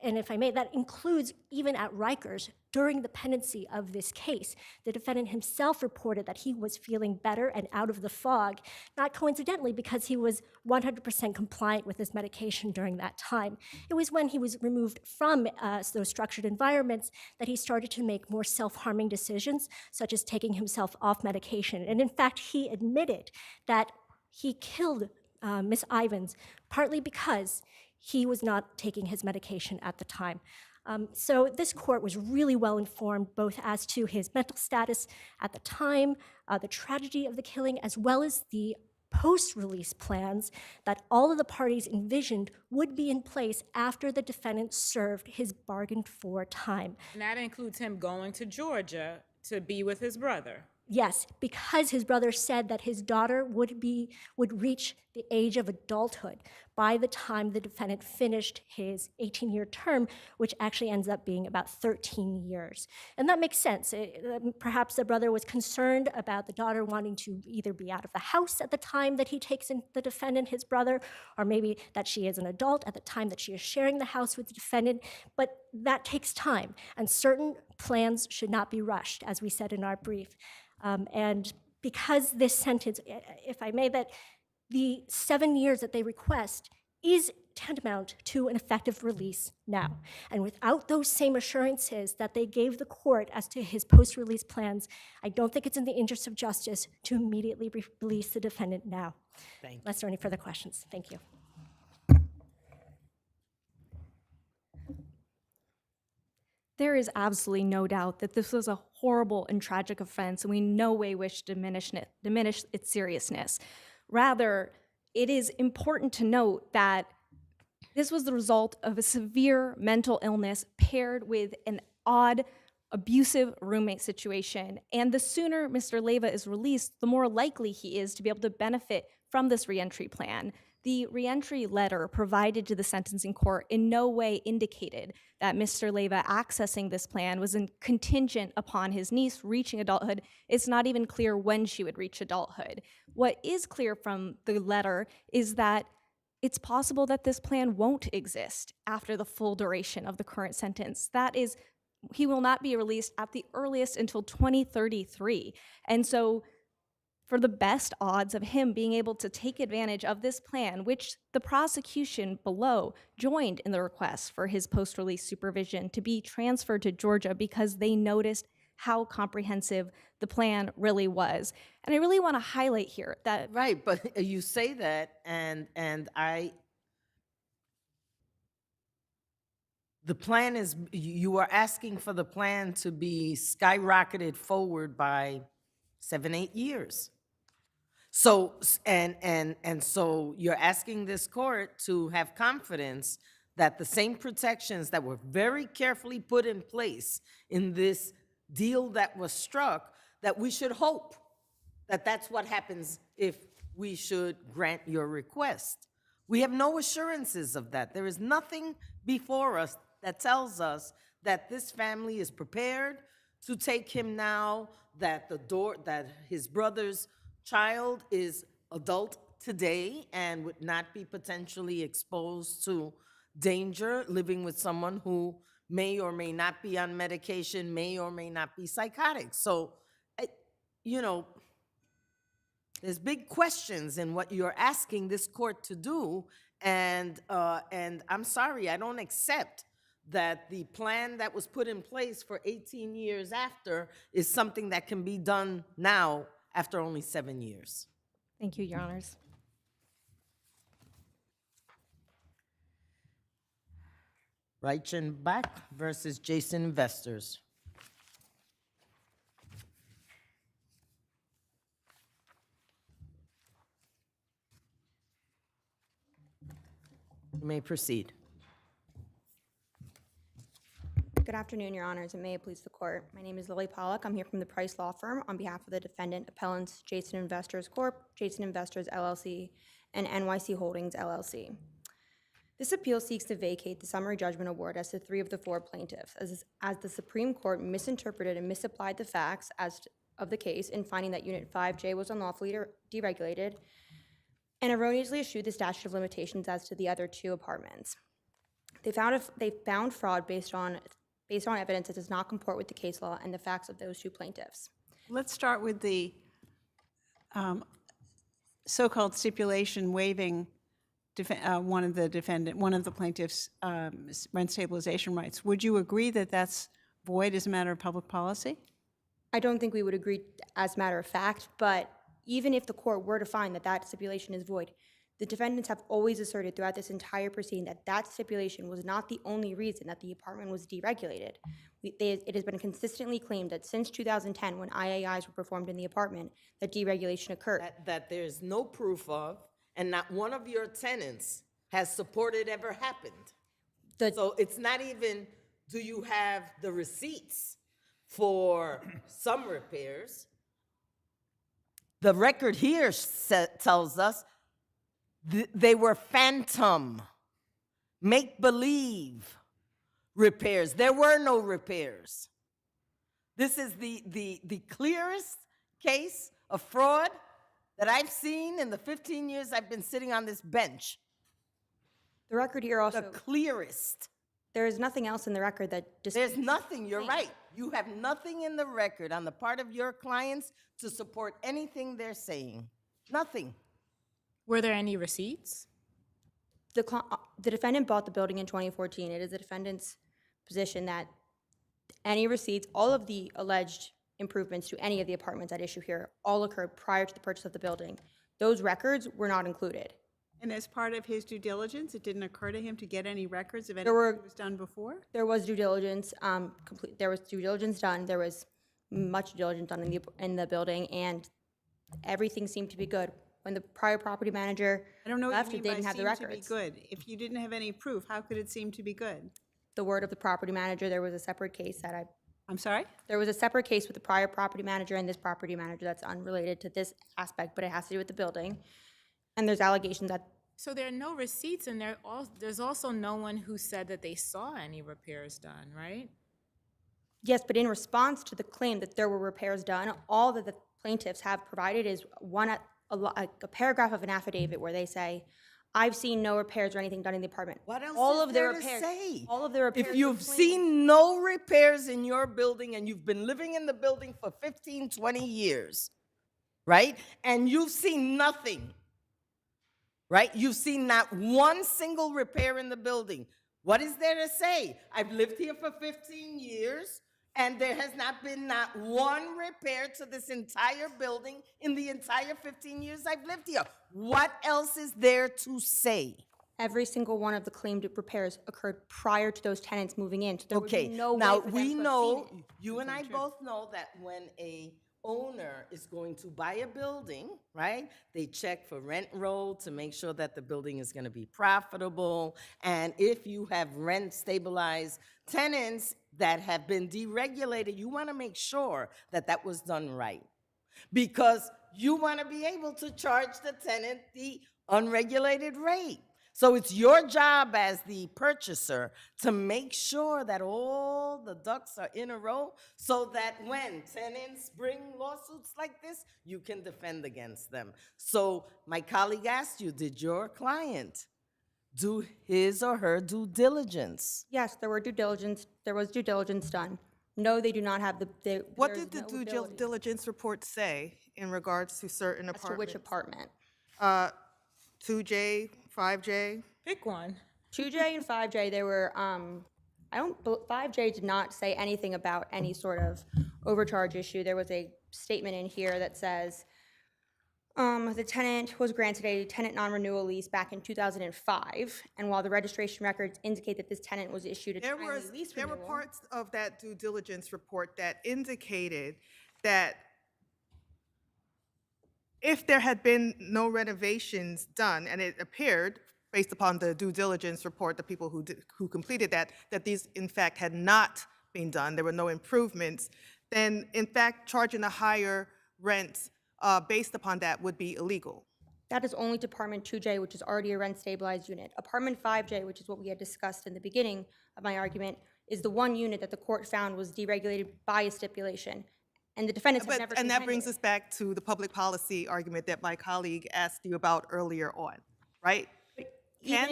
and if I may, that includes even at Rikers, during the pendency of this case, the defendant himself reported that he was feeling better and out of the fog, not coincidentally because he was 100% compliant with his medication during that time. It was when he was removed from those structured environments that he started to make more self-harming decisions, such as taking himself off medication. And in fact, he admitted that he killed Miss Ivins partly because he was not taking his medication at the time. So this court was really well informed both as to his mental status at the time, the tragedy of the killing, as well as the post-release plans that all of the parties envisioned would be in place after the defendant served his bargained for time. And that includes him going to Georgia to be with his brother. Yes, because his brother said that his daughter would reach the age of adulthood by the time the defendant finished his 18-year term, which actually ends up being about 13 years. And that makes sense. Perhaps the brother was concerned about the daughter wanting to either be out of the house at the time that he takes in the defendant, his brother, or maybe that she is an adult at the time that she is sharing the house with the defendant. But that takes time, and certain plans should not be rushed, as we said in our brief. And because this sentence, if I may, that the 7 years that they request is tantamount to an effective release now. And without those same assurances that they gave the court as to his post-release plans, I don't think it's in the interest of justice to immediately release the defendant now. Thank you. Unless there are any further questions. Thank you. There is absolutely no doubt that this was a horrible and tragic offense, and we in no way wish to diminish its seriousness. Rather, it is important to note that this was the result of a severe mental illness paired with an odd abusive roommate situation. And the sooner Mr. Leiva is released, the more likely he is to be able to benefit from this reentry plan. The reentry letter provided to the sentencing court in no way indicated that Mr. Leiva accessing this plan was contingent upon his niece reaching adulthood. It's not even clear when she would reach adulthood. What is clear from the letter is that it's possible that this plan won't exist after the full duration of the current sentence. That is, he will not be released at the earliest until 2033. And so for the best odds of him being able to take advantage of this plan, which the prosecution below joined in the request for his post-release supervision to be transferred to Georgia because they noticed how comprehensive the plan really was. And I really want to highlight here that— Right, but you say that, and the plan is, you are asking for the plan to be skyrocketed forward by 7-8 years. So, and so you're asking this court to have confidence that the same protections that were very carefully put in place in this deal that was struck, that we should hope that that's what happens if we should grant your request. We have no assurances of that. There is nothing before us that tells us that this family is prepared to take him now, that that his brother's child is adult today and would not be potentially exposed to danger living with someone who may or may not be on medication, may or may not be psychotic. So, you know, there's big questions in what you're asking this court to do, and I'm sorry, I don't accept that the plan that was put in place for 18 years after is something that can be done now after only 7 years. Thank you, Your Honors. Rechenbach versus Jason Investors. You may proceed. Good afternoon, Your Honors, and may it please the court. My name is Lily Pollack. I'm here from the Price Law Firm on behalf of the defendant appellants Jason Investors Corp., Jason Investors LLC, and NYC Holdings LLC. This appeal seeks to vacate the summary judgment award as to 3 of the 4 plaintiffs, as the Supreme Court misinterpreted and misapplied the facts of the case in finding that Unit 5J was unlawfully deregulated and erroneously eschewed the statute of limitations as to the other 2 apartments. They found fraud based on evidence that does not comport with the case law and the facts of those 2 plaintiffs. Let's start with the so-called stipulation waiving one of the plaintiffs' rent stabilization rights. Would you agree that that's void as a matter of public policy? I don't think we would agree as a matter of fact, but even if the court were to find that that stipulation is void, the defendants have always asserted throughout this entire proceeding that that stipulation was not the only reason that the apartment was deregulated. It has been consistently claimed that since 2010, when IAIs were performed in the apartment, that deregulation occurred. That there's no proof of, and not one of your tenants has supported ever happened. So it's not even, do you have the receipts for some repairs? The record here tells us they were phantom, make-believe repairs. There were no repairs. This is the clearest case of fraud that I've seen in the 15 years I've been sitting on this bench. The record here also— The clearest. There is nothing else in the record that— There's nothing, you're right. You have nothing in the record on the part of your clients to support anything they're saying. Nothing. Were there any receipts? The defendant bought the building in 2014. It is the defendant's position that any receipts, all of the alleged improvements to any of the apartments at issue here, all occurred prior to the purchase of the building. Those records were not included. And as part of his due diligence, it didn't occur to him to get any records of anything that was done before? There was due diligence. There was due diligence done. There was much due diligence done in the building, and everything seemed to be good. When the prior property manager left, they didn't have the records. To be good. If you didn't have any proof, how could it seem to be good? The word of the property manager. There was a separate case that I'm sorry? There was a separate case with the prior property manager and this property manager that's unrelated to this aspect, but it has to do with the building. And there's allegations that So there are no receipts, and there's also no one who said that they saw any repairs done, right? yes, but in response to the claim that there were repairs done, all that the plaintiffs have provided is a paragraph of an affidavit where they say, I've seen no repairs or anything done in the apartment. What else All is of there the to repairs, say? all of the repairs. If you've seen no repairs in your building and you've been living in the building for 15, 20 years, right? And you've seen nothing, right? You've seen not one single repair in the building. What is there to say? I've lived here for 15 years and there has not been not one repair to this entire building in the entire 15 years I've lived here. What else is there to say? Every single one of the claimed repairs occurred prior to those tenants moving in. So there would be Okay, no way now for them we to have know, seen it. you and I both know that when a owner is going to buy a building, right? They check for rent roll to make sure that the building is gonna be profitable. And if you have rent stabilized tenants that have been deregulated, you wanna make sure that that was done right. Because you wanna be able to charge the tenant the unregulated rate. So it's your job as the purchaser to make sure that all the ducks are in a row so that when tenants bring lawsuits like this, you can defend against them. So my colleague asked you, did your client do his or her due diligence? Yes, there was due diligence done. No, they do not have What did the due diligence report say in regards to certain As to apartments? which apartment? 2J, 5J? Pick one. 2J and 5J, there were, 5J did not say anything about any sort of overcharge issue. There was a statement in here that says, the tenant was granted a tenant non-renewal lease back in 2005, and while the registration records indicate that this tenant was issued a timely lease There were renewal. parts of that due diligence report that indicated that if there had been no renovations done, and it appeared, based upon the due diligence report, the people who completed that these, in fact, had not been done, there were no improvements, then, in fact, charging a higher rent based upon that would be illegal. That is only to apartment 2J, which is already a rent-stabilized unit. Apartment 5J, which is what we had discussed in the beginning of my argument, is the one unit that the court found was deregulated by a stipulation. And the defendants have never And that brings contended. us back to the public policy argument that my colleague asked you about earlier on, right? Can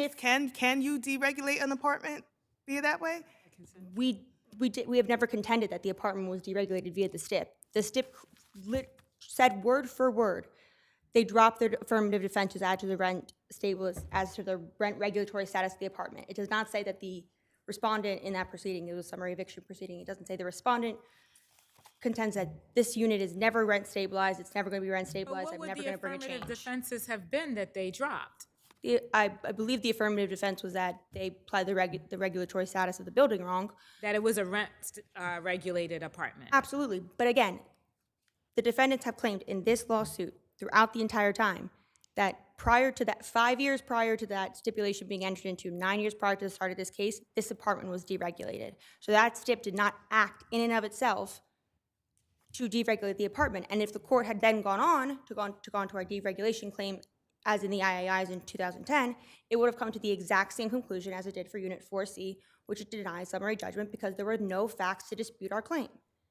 you deregulate an apartment via that way? We have never contended that the apartment was deregulated via the STIP. The STIP said word for word, they dropped their affirmative defenses as to the rent regulatory status of the apartment. It does not say that the respondent in that proceeding, it was a summary eviction proceeding, it doesn't say the respondent contends that this unit is never rent stabilized, it's never going to be rent But stabilized, what I'm would never the going to bring a affirmative change. defenses have been that they dropped? I believe the affirmative defense was that they applied the regulatory status of the building wrong. That it was a rent regulated apartment? Absolutely. But again, the defendants have claimed in this lawsuit throughout the entire time that prior to that, 5 years prior to that stipulation being entered into, 9 years prior to the start of this case, this apartment was deregulated. So that STIP did not act in and of itself to deregulate the apartment. And if the court had then gone on to our deregulation claim, as in the IAIs in 2010, it would have come to the exact same conclusion as it did for Unit 4C, which it denies summary judgment because there were no facts to dispute our claim.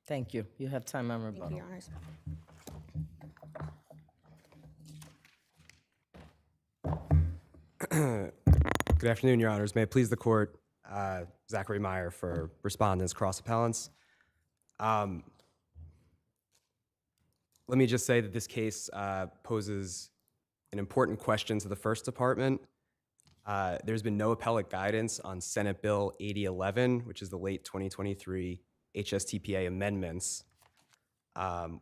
Thank you. You have time on rebuttal. Thank you, Your Honors. Good afternoon, Your Honors. May it please the court, Zachary Meyer for respondents, cross appellants. Let me just say that this case poses an important question to the First Department. There's been no appellate guidance on Senate Bill 8011, which is the late 2023 HSTPA amendments,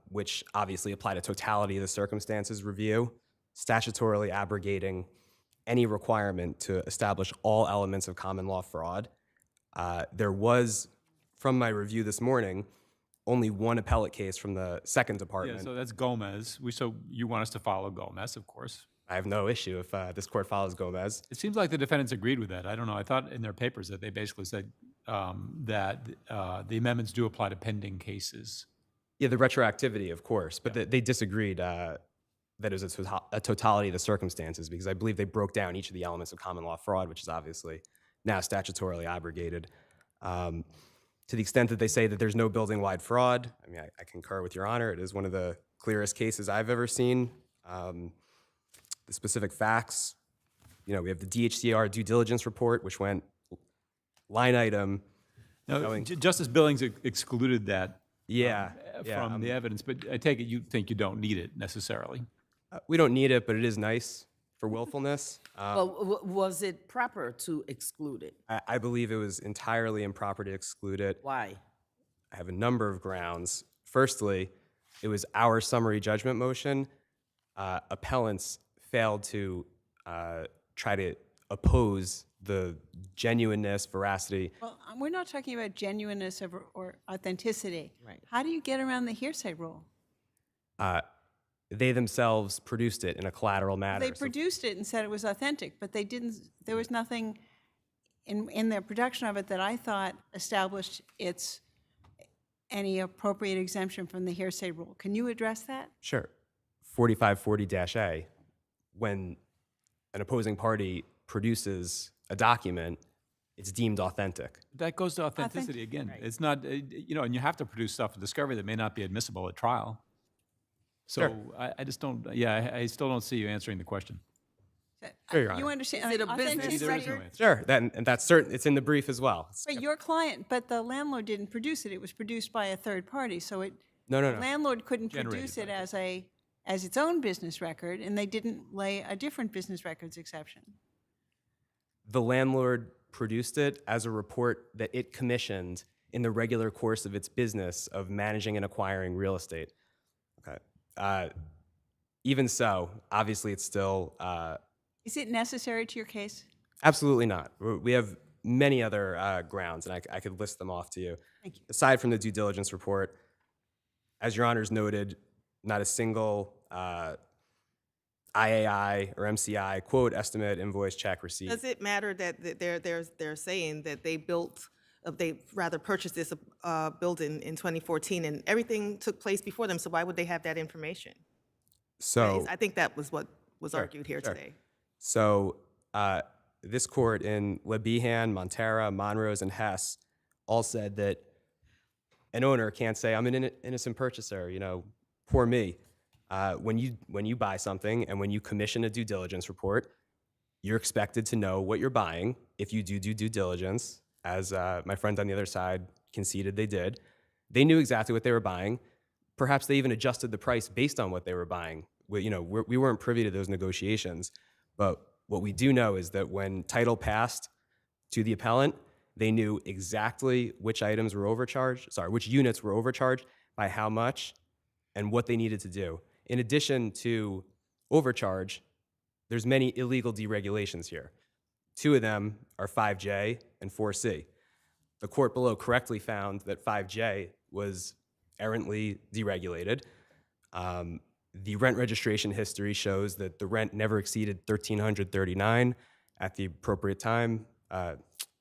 which obviously apply to totality of the circumstances review, statutorily abrogating any requirement to establish all elements of common law fraud. There was, from my review this morning, only one appellate case from the Second Department. Yeah, so that's Gomez. So you want us to follow Gomez, of course. I have no issue if this court follows Gomez. It seems like the defendants agreed with that. I don't know. I thought in their papers that they basically said that the amendments do apply to pending cases. Yeah, the retroactivity, of course, but they disagreed that it was a totality of the circumstances, because I believe they broke down each of the elements of common law fraud, which is obviously now statutorily abrogated. To the extent that they say that there's no building-wide fraud, I mean, I concur with Your Honor. It is one of the clearest cases I've ever seen. The specific facts, we have the DHCR due diligence report, which went line item. No, Justice Billings excluded that from the um, evidence, but I take it you think you don't need it necessarily. We don't need it, but it is nice for willfulness. Well, was it proper to exclude it? I believe it was entirely improper to exclude it. Why? I have a number of grounds. Firstly, it was our summary judgment motion. Appellants failed to try to oppose the genuineness, veracity. Well, we're not talking about genuineness or authenticity. Right. How do you get around the hearsay rule? They themselves produced it in a collateral matter. They produced it and said it was authentic, but they didn't. There was nothing in their production of it that I thought established any appropriate exemption from the hearsay rule. Can you address that? Sure. 4540-A, when an opposing party produces a document, it's deemed authentic. That goes to authenticity again. Right. It's not, and you have to produce stuff for discovery that may not be admissible at trial. So Sure. I just don't, I still don't see you answering the question. Sure, Your You Honor. understand? Is it a authentic business There is record- no answer. Sure, and that's certain. It's in the brief as well. But your client, but the landlord didn't produce it. It was produced by a third party, so No. the landlord couldn't Generated produce it by as its own business record, and they didn't lay a different business records exception. The landlord produced it as a report that it commissioned in the regular course of its business of managing and acquiring real estate. Okay. Even so, obviously, it's still Is it necessary to your case? absolutely not. We have many other grounds, and I could list them off to you. Thank you. Aside from the due diligence report, as Your Honors noted, not a single IAI or MCI quote, estimate, invoice, check, receipt. Does it matter that they're saying that they purchased this building in 2014 and everything took place before them, so why would they have that information? So I think that was what was Sure, argued here sure. today. So this court in Lebehan, Montera, Monrose, and Hess all said that an owner can't say, I'm an innocent purchaser, poor me. When you buy something and when you commission a due diligence report, you're expected to know what you're buying. If you do due diligence, as my friend on the other side conceded they did, they knew exactly what they were buying. Perhaps they even adjusted the price based on what they were buying. We weren't privy to those negotiations, but what we do know is that when title passed to the appellant, they knew exactly which units were overcharged by how much and what they needed to do. In addition to overcharge, there's many illegal deregulations here. Two of them are 5J and 4C. The court below correctly found that 5J was errantly deregulated. The rent registration history shows that the rent never exceeded $1,339 at the appropriate time,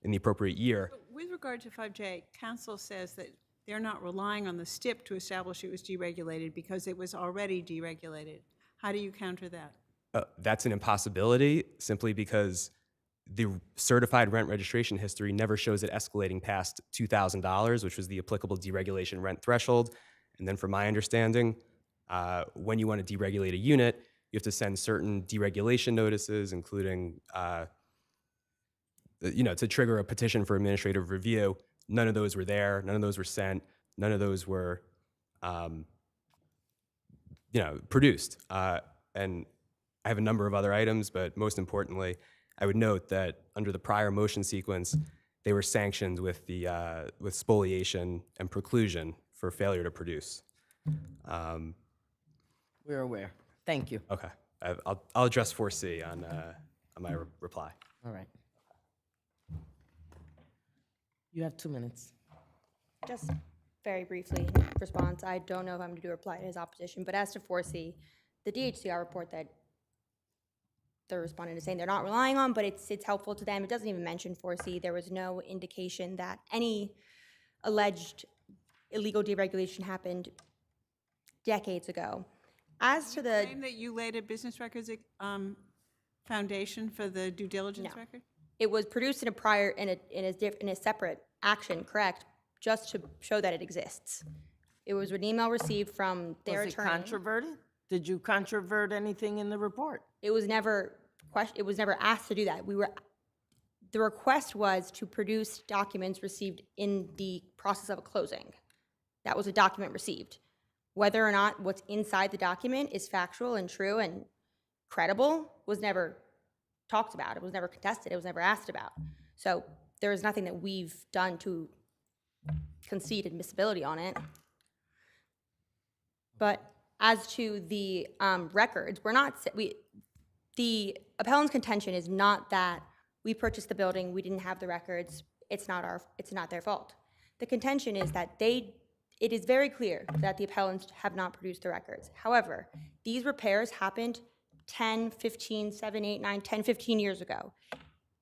in the appropriate year. But with regard to 5J, counsel says that they're not relying on the STIP to establish it was deregulated because it was already deregulated. How do you counter that? That's an impossibility simply because the certified rent registration history never shows it escalating past $2,000, which was the applicable deregulation rent threshold. And then from my understanding, when you want to deregulate a unit, you have to send certain deregulation notices, including, to trigger a petition for administrative review. None of those were there. None of those were sent. None of those were, produced. And I have a number of other items, but most importantly, I would note that under the prior motion sequence, they were sanctioned with with spoliation and preclusion for failure to produce. We're aware. Thank you. Okay, I'll address 4C on my reply. All right. You have 2 minutes. Just very briefly, in response, I don't know if I'm going to do a reply to his opposition, but as to 4C, the DHCR report that the respondent is saying they're not relying on, but it's helpful to them. It doesn't even mention 4C. There was no indication that any alleged illegal deregulation happened decades ago. As to the Claim that you laid a business records foundation for the due diligence record? it was produced in a prior in a separate action, correct? Just to show that it exists. It was an email received from their Was it attorney. controverted? Did you controvert anything in the report? It was never asked to do that. The request was to produce documents received in the process of a closing. That was a document received. Whether or not what's inside the document is factual and true and credible was never talked about. It was never contested. It was never asked about. So there is nothing that we've done to concede admissibility on it. But as to the records, the appellant's contention is not that we purchased the building, we didn't have the records, it's not their fault. The contention is that it is very clear that the appellants have not produced the records. However, these repairs happened 10, 15, 7, 8, 9, 10, 15 years ago.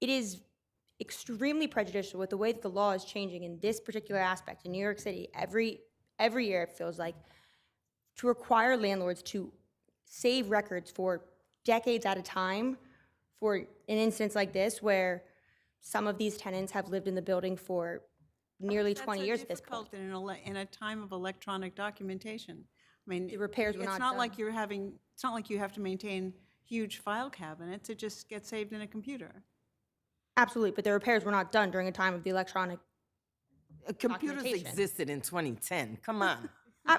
It is extremely prejudicial with the way that the law is changing in this particular aspect in New York City. Every year it feels like, to require landlords to save records for decades at a time for an instance like this where some of these tenants have lived in the building for nearly 20 years at this point. That's difficult in a time of electronic documentation. I mean, the repairs were not it's not done. like it's not like you have to maintain huge file cabinets. It just gets saved in a computer. Absolutely, but the repairs were not done during a time of the electronic Computers documentation. existed in 2010. Come on.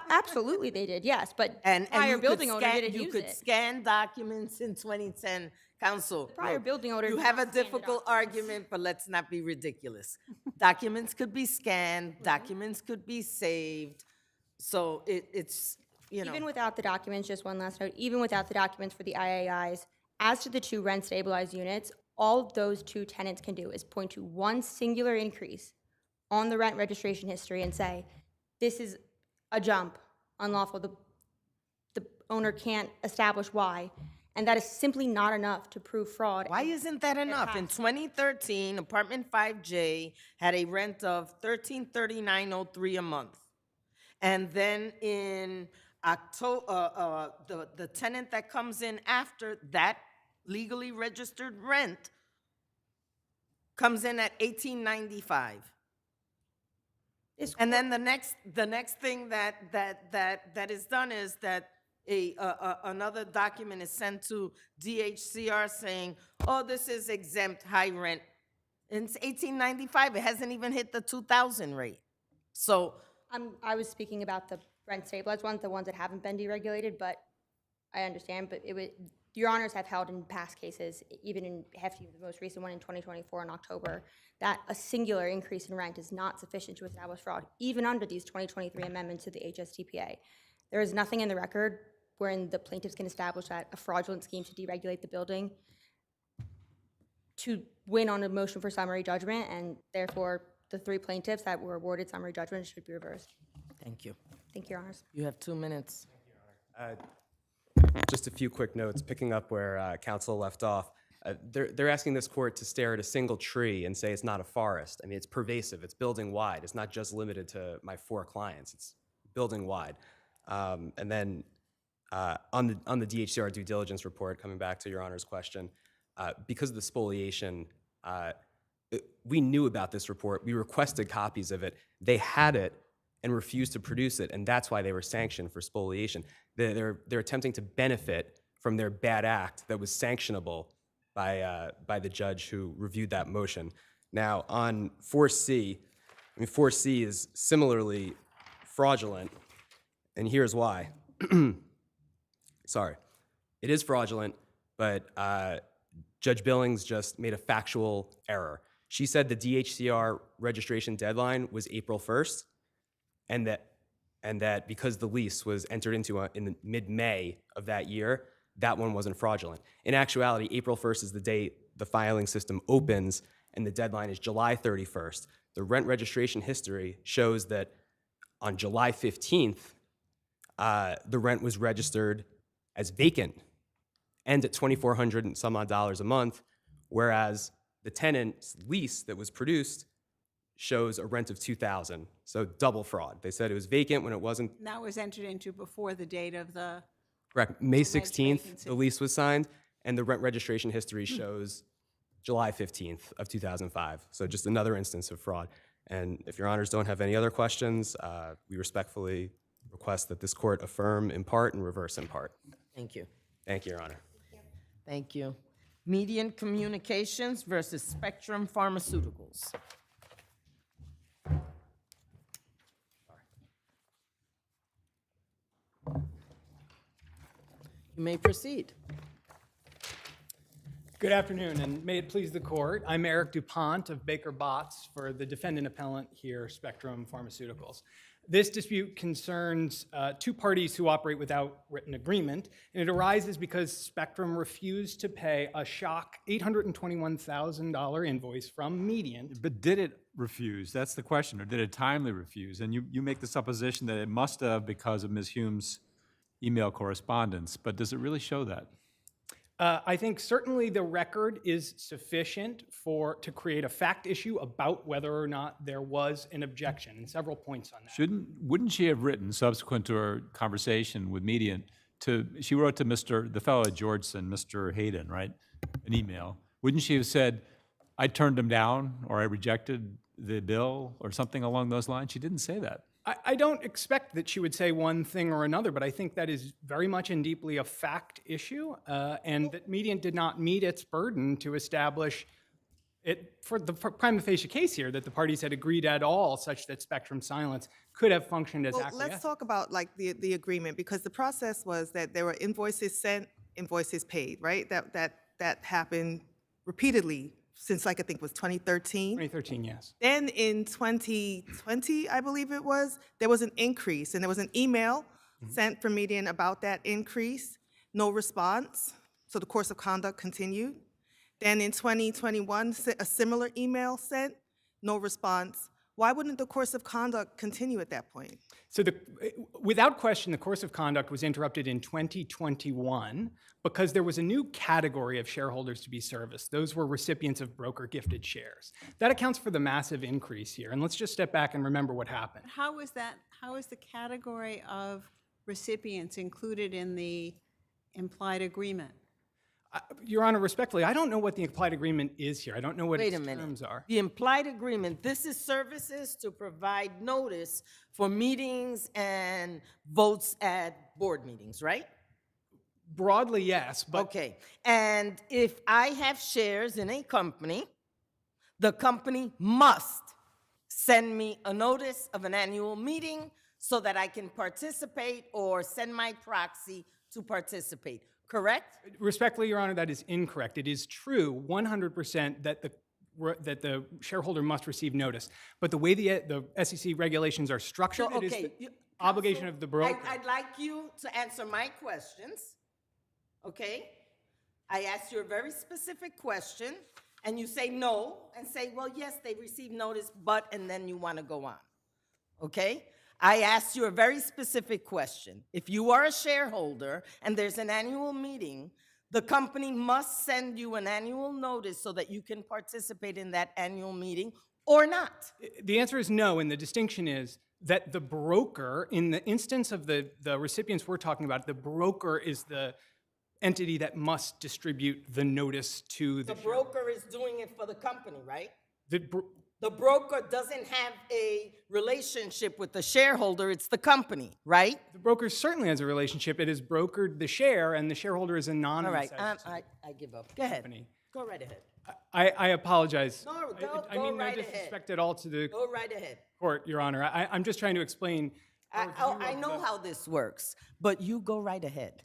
Absolutely, they did. Yes, but And prior you could building owner scan- didn't you use could it. scan documents in 2010. Council, prior look, building owner you did have not a scan the difficult argument, but let's not be ridiculous. Documents could be scanned, documents could be saved. So it's, you know. Even without the documents, just one last note, even without the documents for the IAIs, as to the two rent stabilized units, all those two tenants can do is point to one singular increase on the rent registration history and say, this is a jump, unlawful. The owner can't establish why. And that is simply not enough to prove fraud. Why isn't that enough? In 2013, apartment 5J had a rent of $1339.03 a month. And then in October, the tenant that comes in after that legally registered rent comes in at $1895. And then the next thing that is done is that another document is sent to DHCR saying, oh, this is exempt high rent. And it's $1895. It hasn't even hit the 2000 rate. So I was speaking about the rent stabilized ones, the ones that haven't been deregulated, but I understand. But your honors have held in past cases, even in Hefty, the most recent one in 2024 in October, that a singular increase in rent is not sufficient to establish fraud, even under these 2023 amendments to the HSTPA. There is nothing in the record wherein the plaintiffs can establish that a fraudulent scheme to deregulate the building to win on a motion for summary judgment, and therefore the three plaintiffs that were awarded summary judgment should be reversed. Thank you. Thank you, Your Honors. You have 2 minutes. Just a few quick notes, picking up where counsel left off. They're asking this court to stare at a single tree and say it's not a forest. I mean, it's pervasive. It's building wide. It's not just limited to my 4 clients. It's building wide. And then on the DHCR due diligence report, coming back to Your Honor's question, because of the spoliation, we knew about this report. We requested copies of it. They had it and refused to produce it, and that's why they were sanctioned for spoliation. They're attempting to benefit from their bad act that was sanctionable by the judge who reviewed that motion. Now, on 4C, I mean, 4C is similarly fraudulent, and here's why. Sorry. It is fraudulent, but Judge Billings just made a factual error. She said the DHCR registration deadline was April 1st, and that because the lease was entered into in mid-May of that year, that one wasn't fraudulent. In actuality, April 1st is the day the filing system opens, and the deadline is July 31st. The rent registration history shows that on July 15th, the rent was registered as vacant, end at $2,400 and some odd a month, whereas the tenant's lease that was produced shows a rent of $2,000. So double fraud. They said it was vacant when it wasn't. And that was entered into before the date of the, Correct. May alleged 16th, vacancy. the lease was signed, and the rent registration history shows July 15th of 2005. So just another instance of fraud. And if your honors don't have any other questions, we respectfully request that this court affirm in part and reverse in part. Thank you. Thank you, Your Honor. Thank you. Mediant Communications versus Spectrum Pharmaceuticals. You may proceed. Good afternoon, and may it please the court. I'm Eric DuPont of Baker Botts for the defendant appellant here, Spectrum Pharmaceuticals. This dispute concerns two parties who operate without written agreement, and it arises because Spectrum refused to pay a shock $821,000 invoice from Mediant. But did it refuse? That's the question, or did it timely refuse? And you make the supposition that it must have because of Ms. Hume's email correspondence, but does it really show that? I think certainly the record is sufficient to create a fact issue about whether or not there was an objection, and several points on that. Wouldn't she have written, subsequent to her conversation with Mediant, she wrote to the fellow at Georgeson, Mr. Hayden, right, an email. Wouldn't she have said, I turned him down, or I rejected the bill, or something along those lines? She didn't say that. I don't expect that she would say one thing or another, but I think that is very much and deeply a fact issue, and that Mediant did not meet its burden to establish it for the prima facie case here that the parties had agreed at all such that Spectrum silence could have functioned as acquiescence. Let's talk about like the agreement, because the process was that there were invoices sent, invoices paid, right? That happened repeatedly since, like, I think it was 2013. 2013, yes. Then in 2020, I believe it was, there was an increase, and there was an email sent from Mediant about that increase. No response, so the course of conduct continued. Then in 2021, a similar email sent, no response. Why wouldn't the course of conduct continue at that point? So without question, the course of conduct was interrupted in 2021 because there was a new category of shareholders to be serviced. Those were recipients of broker-gifted shares. That accounts for the massive increase here. And let's just step back and remember what happened. how is the category of recipients included in the implied agreement? Your Honor, respectfully, I don't know what the implied agreement is here. I don't know what its terms are. The implied agreement, this is services to provide notice for meetings and votes at board meetings, right? Broadly, yes, but... Okay, and if I have shares in a company, the company must send me a notice of an annual meeting so that I can participate or send my proxy to participate. Correct? Respectfully, Your Honor, that is incorrect. It is true 100% that the shareholder must receive notice. But the way the SEC regulations are structured, it is the obligation of the broker. I'd like you to answer my questions, okay? I asked you a very specific question, and you say no, and say, well, yes, they received notice, but, and then you want to go on, okay? I asked you a very specific question. If you are a shareholder and there's an annual meeting, the company must send you an annual notice so that you can participate in that annual meeting or not. The answer is no, and the distinction is that the broker, in the instance of the recipients we're talking about, the broker is the entity that must distribute the notice to the shareholder. The broker is doing it for the company, right? The broker doesn't have a relationship with the shareholder, it's the company, right? The broker certainly has a relationship. It has brokered the share, and the shareholder is anonymous. All right, I give up. Go ahead. Go right ahead. I apologize. No, I mean no disrespect at all to the Go right ahead. court, Your Honor. I'm just trying to explain. I know how this works, but you go right ahead.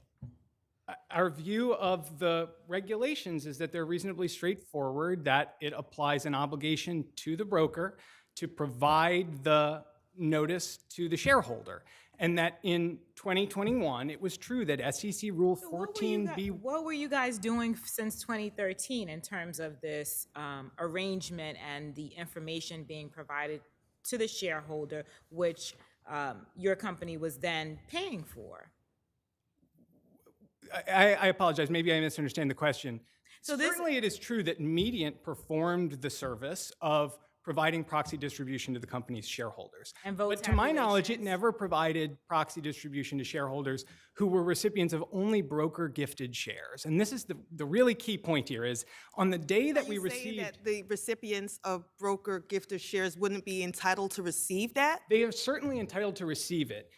Our view of the regulations is that they're reasonably straightforward, that it applies an obligation to the broker to provide the notice to the shareholder. And that in 2021, it was true that SEC Rule 14B... What were you guys doing since 2013 in terms of this arrangement and the information being provided to the shareholder, which your company was then paying for? I apologize. Maybe I misunderstand the question. So this- Certainly, it is true that Mediant performed the service of providing proxy distribution to the company's shareholders. And vote But to my knowledge, it tabulations. never provided proxy distribution to shareholders who were recipients of only broker-gifted shares. And this is the really key point here is on the day that we Are you saying received... that the recipients of broker gifted shares wouldn't be entitled to receive that? They are certainly entitled to receive it.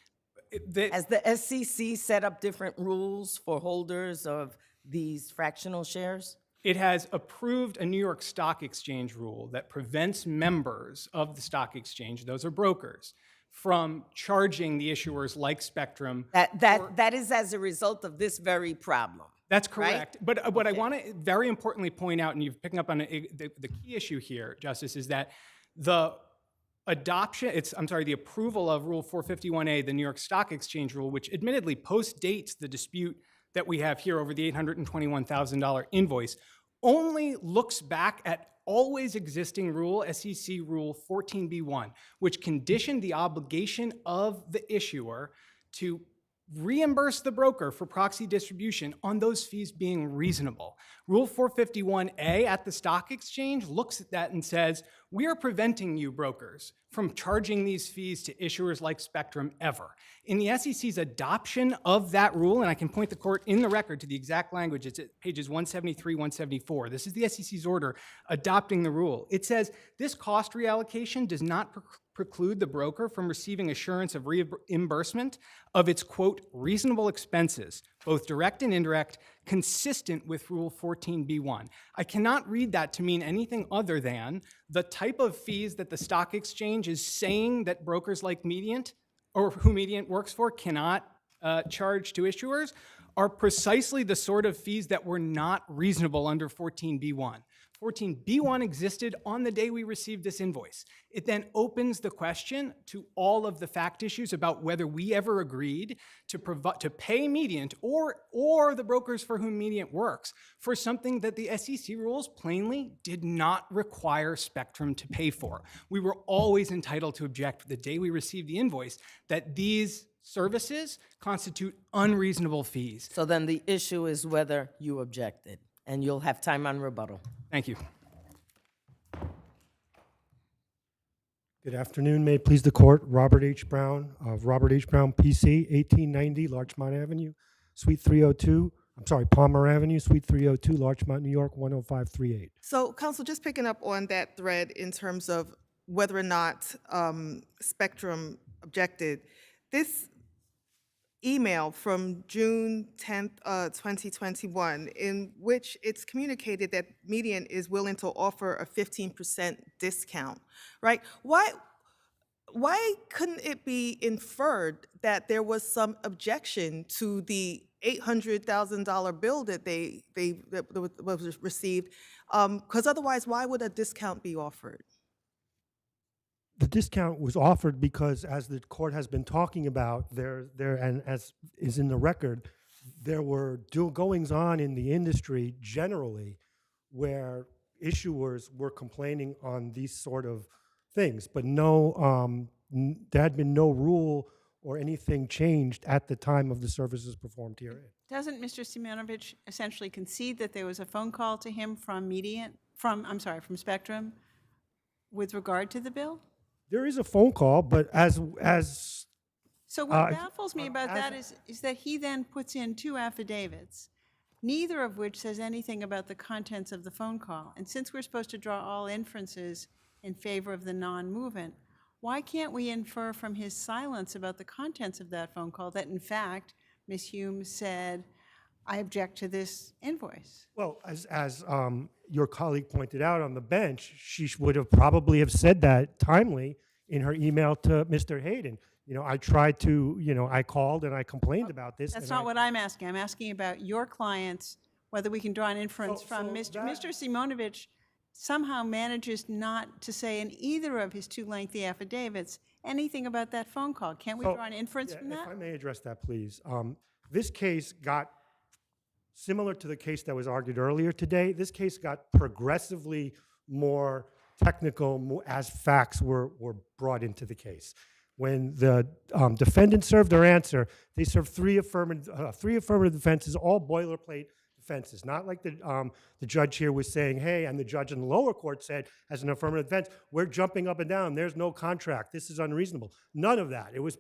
Has the SEC set up different rules for holders of these fractional shares? It has approved a New York Stock Exchange rule that prevents members of the stock exchange, those are brokers, from charging the issuers like Spectrum. That is as a result of this very problem. That's correct. Right? But what I want to very importantly point out, and you're picking up on the key issue here, Justice, is that the the approval of Rule 451A, the New York Stock Exchange rule, which admittedly post-dates the dispute that we have here over the $821,000 invoice, only looks back at always existing rule, SEC Rule 14b1, which conditioned the obligation of the issuer to reimburse the broker for proxy distribution on those fees being reasonable. Rule 451A at the stock exchange looks at that and says, we are preventing you brokers from charging these fees to issuers like Spectrum ever. In the SEC's adoption of that rule, and I can point the court in the record to the exact language, it's at pages 173, 174. This is the SEC's order adopting the rule. It says, this cost reallocation does not preclude the broker from receiving assurance of reimbursement of its, quote, reasonable expenses, both direct and indirect, consistent with Rule 14b1. I cannot read that to mean anything other than the type of fees that the stock exchange is saying that brokers like Mediant, or who Mediant works for, cannot charge to issuers, are precisely the sort of fees that were not reasonable under 14b1. 14b1 existed on the day we received this invoice. It then opens the question to all of the fact issues about whether we ever agreed to pay Mediant or the brokers for whom Mediant works for something that the SEC rules plainly did not require Spectrum to pay for. We were always entitled to object the day we received the invoice that these services constitute unreasonable fees. So then the issue is whether you objected, and you'll have time on rebuttal. Thank you. Good afternoon. May it please the court. Robert H. Brown of Robert H. Brown, PC, 1890 Larchmont Avenue, Suite 302. Palmer Avenue, Suite 302, Larchmont, New York, 10538. So, counsel, just picking up on that thread in terms of whether or not Spectrum objected, this email from June 10th, 2021, in which it's communicated that Mediant is willing to offer a 15% discount, right? Why couldn't it be inferred that there was some objection to the $800,000 bill that that was received? Because otherwise, why would a discount be offered? The discount was offered because, as the court has been talking about, and as is in the record, there were goings on in the industry generally where issuers were complaining on these sort of things, but there had been no rule or anything changed at the time of the services performed herein. Doesn't Mr. Simonovich essentially concede that there was a phone call to him from from Spectrum with regard to the bill? There is a phone call, but as So what baffles me about that is that he then puts in two affidavits, neither of which says anything about the contents of the phone call. And since we're supposed to draw all inferences in favor of the non-movement, why can't we infer from his silence about the contents of that phone call that, in fact, Ms. Hume said, I object to this invoice? Well, as your colleague pointed out on the bench, she would have probably have said that timely in her email to Mr. Hayden. I tried to, I called and I complained about this. That's not what I'm asking. I'm asking about your clients, whether we can draw an inference from Mr. Simonovich somehow manages not to say in either of his two lengthy affidavits anything about that phone call. Can't we draw an inference from that? If I may address that, please. This case got, similar to the case that was argued earlier today, this case got progressively more technical as facts were brought into the case. when the defendant served their answer, they served three affirmative defenses, all boilerplate defenses, not like the judge here was saying, hey, and the judge in the lower court said, as an affirmative defense, we're jumping up and down. There's no contract. This is unreasonable. None of that. It was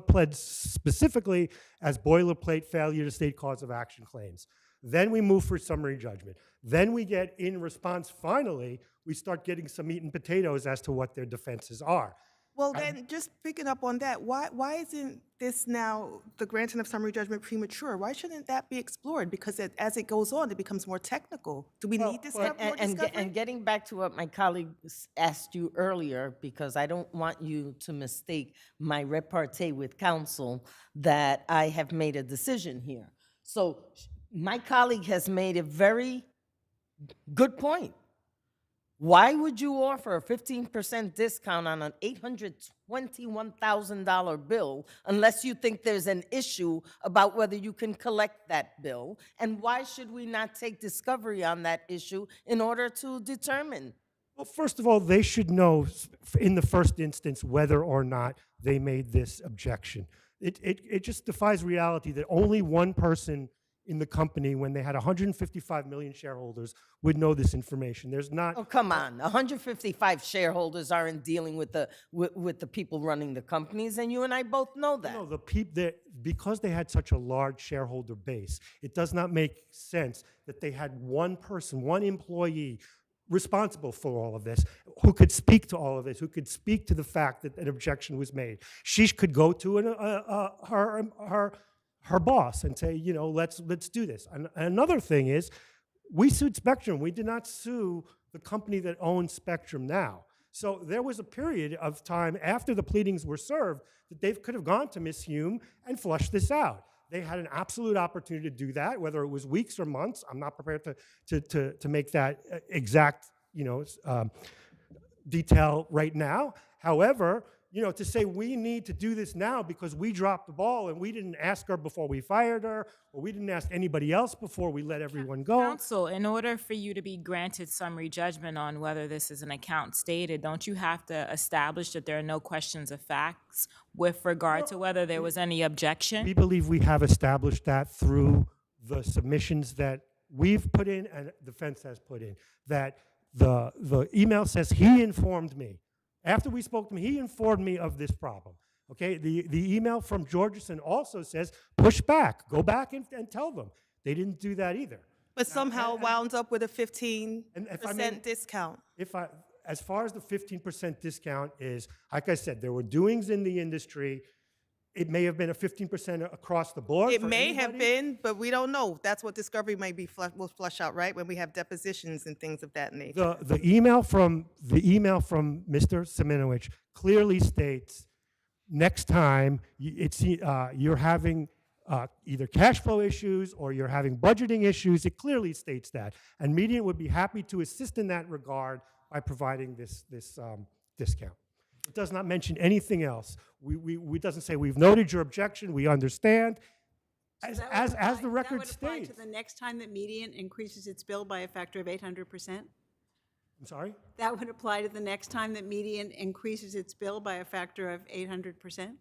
pled specifically as boilerplate failure to state cause of action claims. Then we move for summary judgment. Then we get, in response, finally, we start getting some meat and potatoes as to what their defenses are. Well, then, just picking up on that, why isn't this now, the granting of summary judgment, premature? Why shouldn't that be explored? Because as it goes on, it becomes more technical. Do we need this more discovery? And getting back to what my colleague asked you earlier, because I don't want you to mistake my repartee with counsel that I have made a decision here. So my colleague has made a very good point. Why would you offer a 15% discount on an $821,000 bill unless you think there's an issue about whether you can collect that bill? And why should we not take discovery on that issue in order to determine? Well, first of all, they should know in the first instance whether or not they made this objection. It just defies reality that only one person in the company, when they had 155 million shareholders, would know this information. There's not. Oh, come on. 155 shareholders aren't dealing with the people running the companies, and you and I both know that. No, because they had such a large shareholder base, it does not make sense that they had one person, one employee responsible for all of this, who could speak to all of this, who could speak to the fact that an objection was made. She could go to her boss and say, you know, let's do this. And another thing is, we sued Spectrum. We did not sue the company that owns Spectrum now. So there was a period of time after the pleadings were served that they could have gone to Ms. Hume and flushed this out. They had an absolute opportunity to do that, whether it was weeks or months. I'm not prepared to make that exact, detail right now. However, to say we need to do this now because we dropped the ball and we didn't ask her before we fired her, or we didn't ask anybody else before we let everyone go. Counsel, in order for you to be granted summary judgment on whether this is an account stated, don't you have to establish that there are no questions of facts with regard to whether there was any objection? We believe we have established that through the submissions that we've put in and defense has put in, that the email says he informed me. After we spoke to him, he informed me of this problem. Okay, the email from Georgeson also says, push back, go back and tell them. They didn't do that either. But somehow wound up with a 15% discount. As far as the 15% discount is, like I said, there were doings in the industry. It may have been a 15% across the board. It may have been, but we don't know. That's what discovery may be will flush out, right? When we have depositions and things of that nature. The email from Mr. Seminowicz clearly states next time you're having either cash flow issues or you're having budgeting issues. It clearly states that, and Mediant would be happy to assist in that regard by providing this discount. It does not mention anything else. We doesn't say we've noted your objection. We understand. As the record states. That would apply states. to the next time that Mediant increases its bill by a factor of 800%? I'm sorry? That would apply to the next time that Mediant increases its bill by a factor of 800%?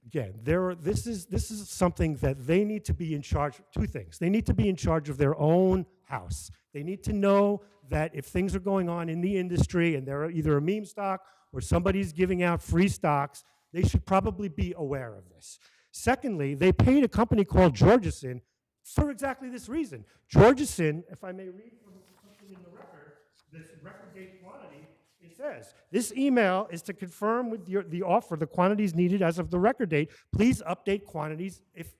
Again, this is something that they need to be in charge of. Two things. They need to be in charge of their own house. They need to know that if things are going on in the industry and they're either a meme stock or somebody's giving out free stocks, they should probably be aware of this. Secondly, they paid a company called Georgeson for exactly this reason. Georgeson, if I may read from something in the record, this record date quantity, it says, this email is to confirm with the offer the quantities needed as of the record date. Please update quantities if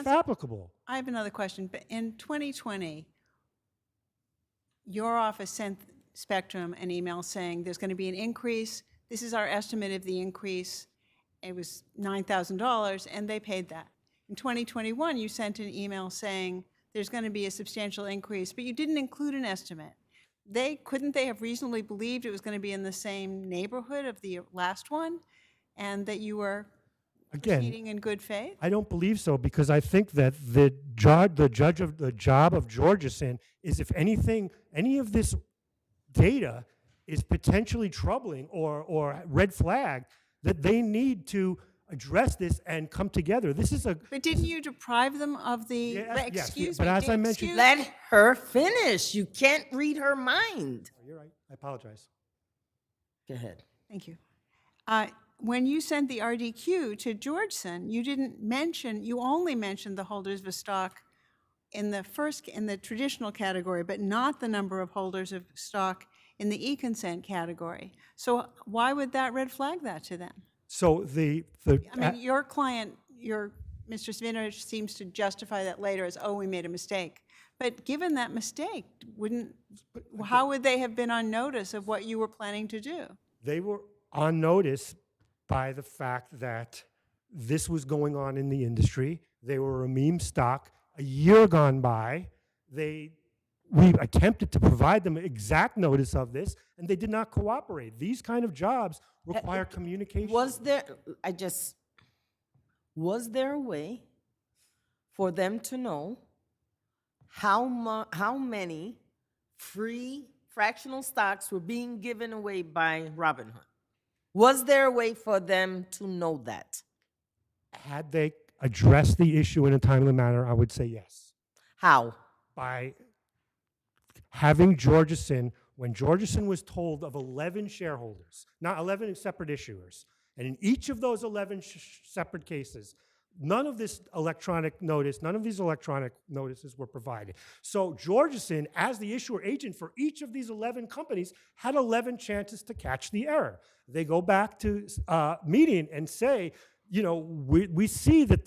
applicable. I have another question. But in 2020, your office sent Spectrum an email saying there's going to be an increase. This is our estimate of the increase. It was $9,000, and they paid that. In 2021, you sent an email saying there's going to be a substantial increase, but you didn't include an estimate. Couldn't they have reasonably believed it was going to be in the same neighborhood of the last one, and that you were proceeding in good faith? I don't believe so, because I think that the job of Georgeson is, if anything, any of this data is potentially troubling or red flag, that they need to address this and come together. This is a. But didn't you deprive them of the, Yes, excuse but me. as I mentioned. excuse- Let her finish. You can't read her mind. You're right. I apologize. Go ahead. Thank you. When you sent the RDQ to Georgeson, you didn't mention, you only mentioned the holders of stock in the traditional category, but not the number of holders of stock in the e-consent category. So why would that red flag that to them? So the I mean, your client, Mr. Sviner seems to justify that later as, oh, we made a mistake. But given that mistake, how would they have been on notice of what you were planning to do? They were on notice by the fact that this was going on in the industry. They were a meme stock. A year gone by, we attempted to provide them exact notice of this, and they did not cooperate. These kind of jobs require communication. Was there a way for them to know how many free fractional stocks were being given away by Robinhood? Was there a way for them to know that? Had they addressed the issue in a timely manner, I would say yes. How? By having Georgeson, when Georgeson was told of 11 shareholders, not 11 separate issuers, and in each of those 11 separate cases, none of these electronic notices were provided. So Georgeson, as the issuer agent for each of these 11 companies, had 11 chances to catch the error. They go back to Mediant and say, you know, we see that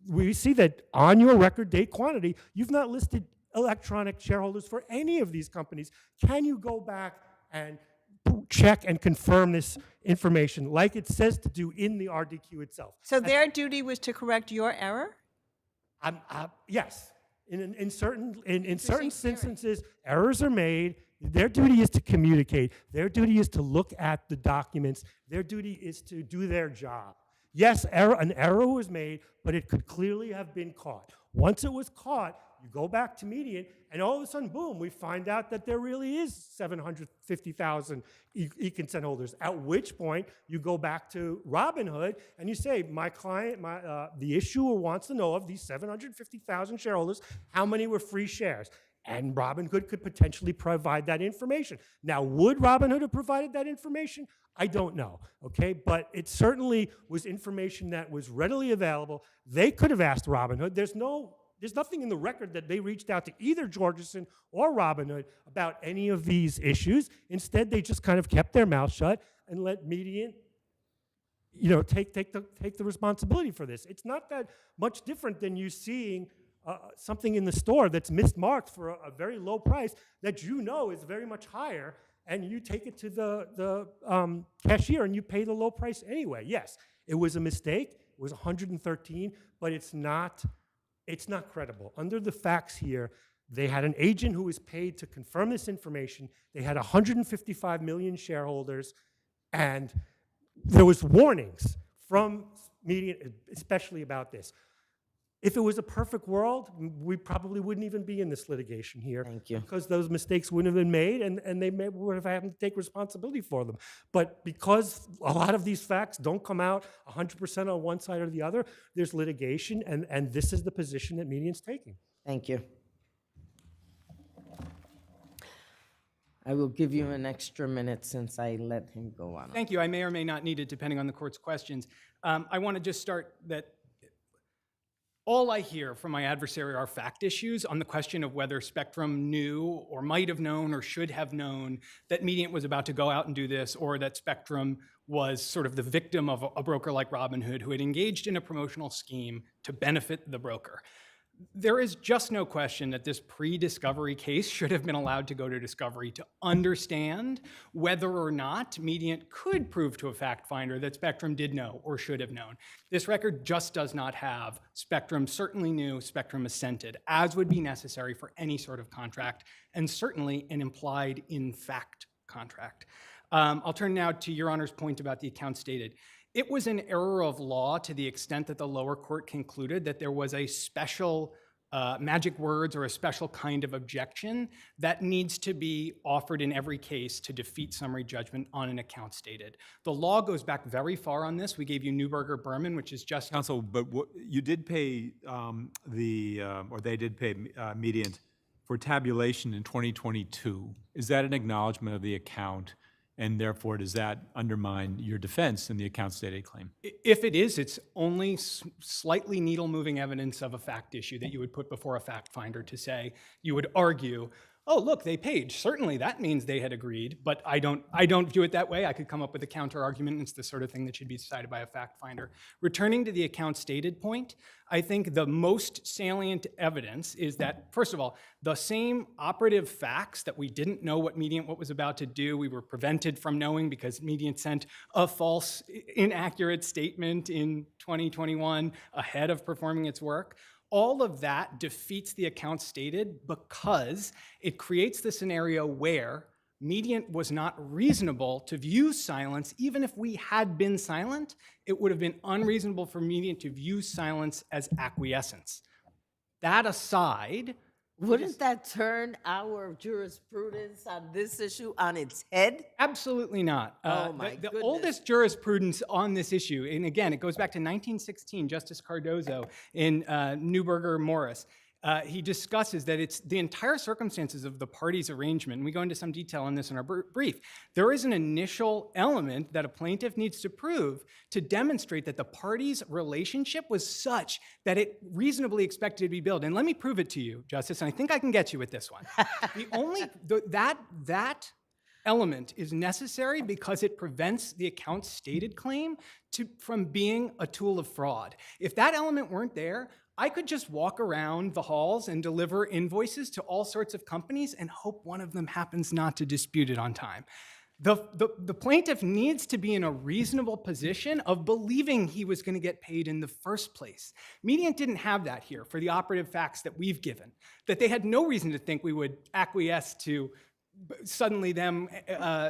we see that on your record date quantity, you've not listed electronic shareholders for any of these companies. Can you go back and check and confirm this information like it says to do in the RDQ itself? So their duty was to correct your error? Yes. In certain instances, errors are made. Their duty is to communicate. Their duty is to look at the documents. Their duty is to do their job. Yes, an error was made, but it could clearly have been caught. Once it was caught, you go back to Mediant, and all of a sudden, boom, we find out that there really is 750,000 e-consent holders, at which point you go back to Robinhood and you say, my client, the issuer wants to know of these 750,000 shareholders, how many were free shares? And Robinhood could potentially provide that information. Now, would Robinhood have provided that information? I don't know, okay? But it certainly was information that was readily available. They could have asked Robinhood. There's nothing in the record that they reached out to either Georgeson or Robinhood about any of these issues. Instead, they just kind of kept their mouth shut and let Mediant, you know, take the responsibility for this. It's not that much different than you seeing something in the store that's mismarked for a very low price that you know is very much higher, and you take it to the cashier and you pay the low price anyway. Yes, it was a mistake. It was 113, but it's not credible. Under the facts here, they had an agent who was paid to confirm this information. They had 155 million shareholders, and there was warnings from Mediant, especially about this. If it was a perfect world, we probably wouldn't even be in this litigation here. Thank you. Because those mistakes wouldn't have been made, and they would have had to take responsibility for them. But because a lot of these facts don't come out 100% on one side or the other, there's litigation, and this is the position that Mediant's taking. Thank you. I will give you an extra minute since I let him go on. Thank you. I may or may not need it, depending on the court's questions. I want to just start that all I hear from my adversary are fact issues on the question of whether Spectrum knew or might have known or should have known that Mediant was about to go out and do this, or that Spectrum was sort of the victim of a broker like Robinhood who had engaged in a promotional scheme to benefit the broker. There is just no question that this pre-discovery case should have been allowed to go to discovery to understand whether or not Mediant could prove to a fact finder that Spectrum did know or should have known. This record just does not have Spectrum certainly knew, Spectrum assented, as would be necessary for any sort of contract, and certainly an implied in fact contract. I'll turn now to Your Honor's point about the account stated. It was an error of law to the extent that the lower court concluded that there was a special magic words or a special kind of objection that needs to be offered in every case to defeat summary judgment on an account stated. The law goes back very far on this. We gave you Neuberger-Berman, which is just— Counsel, but you did pay or they did pay Mediant for tabulation in 2022. Is that an acknowledgement of the account? And therefore, does that undermine your defense in the account stated claim? If it is, it's only slightly needle-moving evidence of a fact issue that you would put before a fact finder to say, you would argue, oh, look, they paid. Certainly that means they had agreed, but I don't view it that way. I could come up with a counter-argument, and it's the sort of thing that should be decided by a fact finder. Returning to the account stated point, I think the most salient evidence is that, first of all, the same operative facts that we didn't know what Mediant was about to do, we were prevented from knowing because Mediant sent a false, inaccurate statement in 2021 ahead of performing its work. All of that defeats the account stated because it creates the scenario where Mediant was not reasonable to view silence. Even if we had been silent, it would have been unreasonable for Mediant to view silence as acquiescence. That aside— Wouldn't that turn our jurisprudence on this issue on its head? Absolutely not. Oh my the goodness. oldest jurisprudence on this issue, and again, it goes back to 1916, Justice Cardozo in Neuberger-Morris. He discusses that it's the entire circumstances of the parties' arrangement, and we go into some detail on this in our brief. There is an initial element that a plaintiff needs to prove to demonstrate that the parties' relationship was such that it reasonably expected to be billed. And let me prove it to you, Justice, and I think I can get you with this one. That element is necessary because it prevents the account stated claim from being a tool of fraud. If that element weren't there, I could just walk around the halls and deliver invoices to all sorts of companies and hope one of them happens not to dispute it on time. The plaintiff needs to be in a reasonable position of believing he was going to get paid in the first place. Mediant didn't have that here for the operative facts that we've given, that they had no reason to think we would acquiesce to suddenly them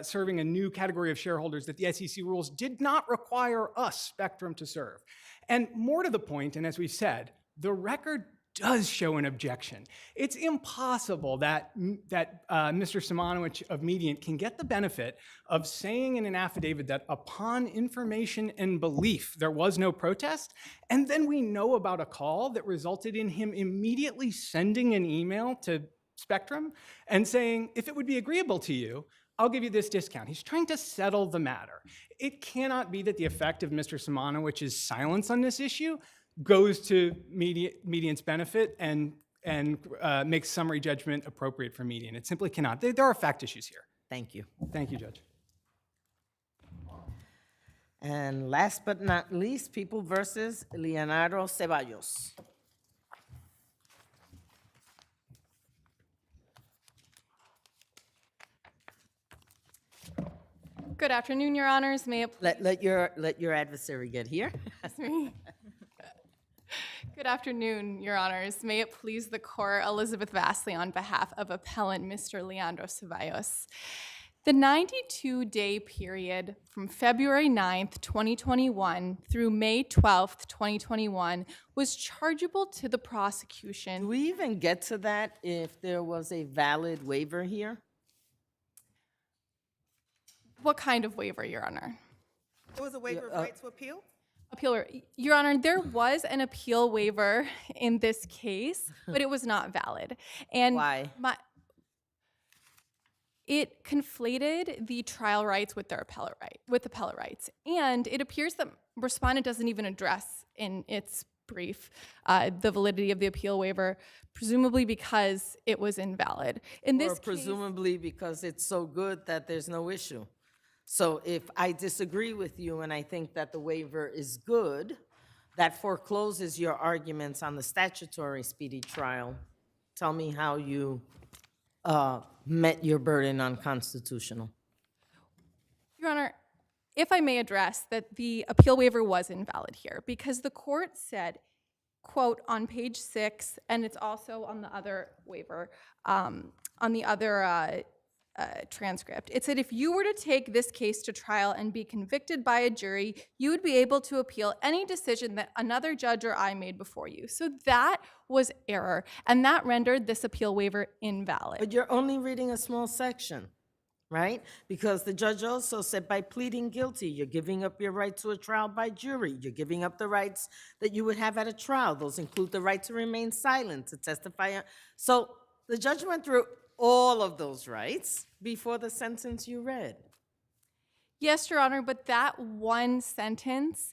serving a new category of shareholders that the SEC rules did not require us, Spectrum, to serve. And more to the point, and as we've said, the record does show an objection. It's impossible that Mr. Simonowicz of Mediant can get the benefit of saying in an affidavit that upon information and belief there was no protest, and then we know about a call that resulted in him immediately sending an email to Spectrum and saying, if it would be agreeable to you, I'll give you this discount. He's trying to settle the matter. It cannot be that the effect of Mr. Simonowicz's silence on this issue goes to Mediant's benefit and makes summary judgment appropriate for Mediant. It simply cannot. There are fact issues here. Thank you. Thank you, Judge. And last but not least, People versus Leandro Ceballos. Good afternoon, Your Honors. May it let your adversary get here. Good afternoon, Your Honors. May it please the Court, Elizabeth Vassley on behalf of Appellant Mr. Leandro Ceballos. The 92-day period from February 9th, 2021 through May 12th, 2021 was chargeable to the prosecution. Do we even get to that if there was a valid waiver here? What kind of waiver, Your Honor? There was a waiver of right to appeal? Your Honor, there was an appeal waiver in this case, but it was not valid. And why? It conflated the trial rights with their appellate rights, and it appears that respondent doesn't even address in its brief the validity of the appeal waiver, presumably because it was invalid. In this or presumably because it's so good that there's no issue. So if I disagree with you and I think that the waiver is good, that forecloses your arguments on the statutory speedy trial. Tell me how you met your burden on constitutional. Your Honor, if I may address that the appeal waiver was invalid here because the court said, quote, on page 6, and it's also on the other waiver, on the other transcript. It said, if you were to take this case to trial and be convicted by a jury, you would be able to appeal any decision that another judge or I made before you. So that was error, and that rendered this appeal waiver invalid. But you're only reading a small section, right? Because the judge also said by pleading guilty, you're giving up your right to a trial by jury. You're giving up the rights that you would have at a trial. Those include the right to remain silent, to testify. So the judge went through all of those rights before the sentence you read. Yes, Your Honor, but that one sentence,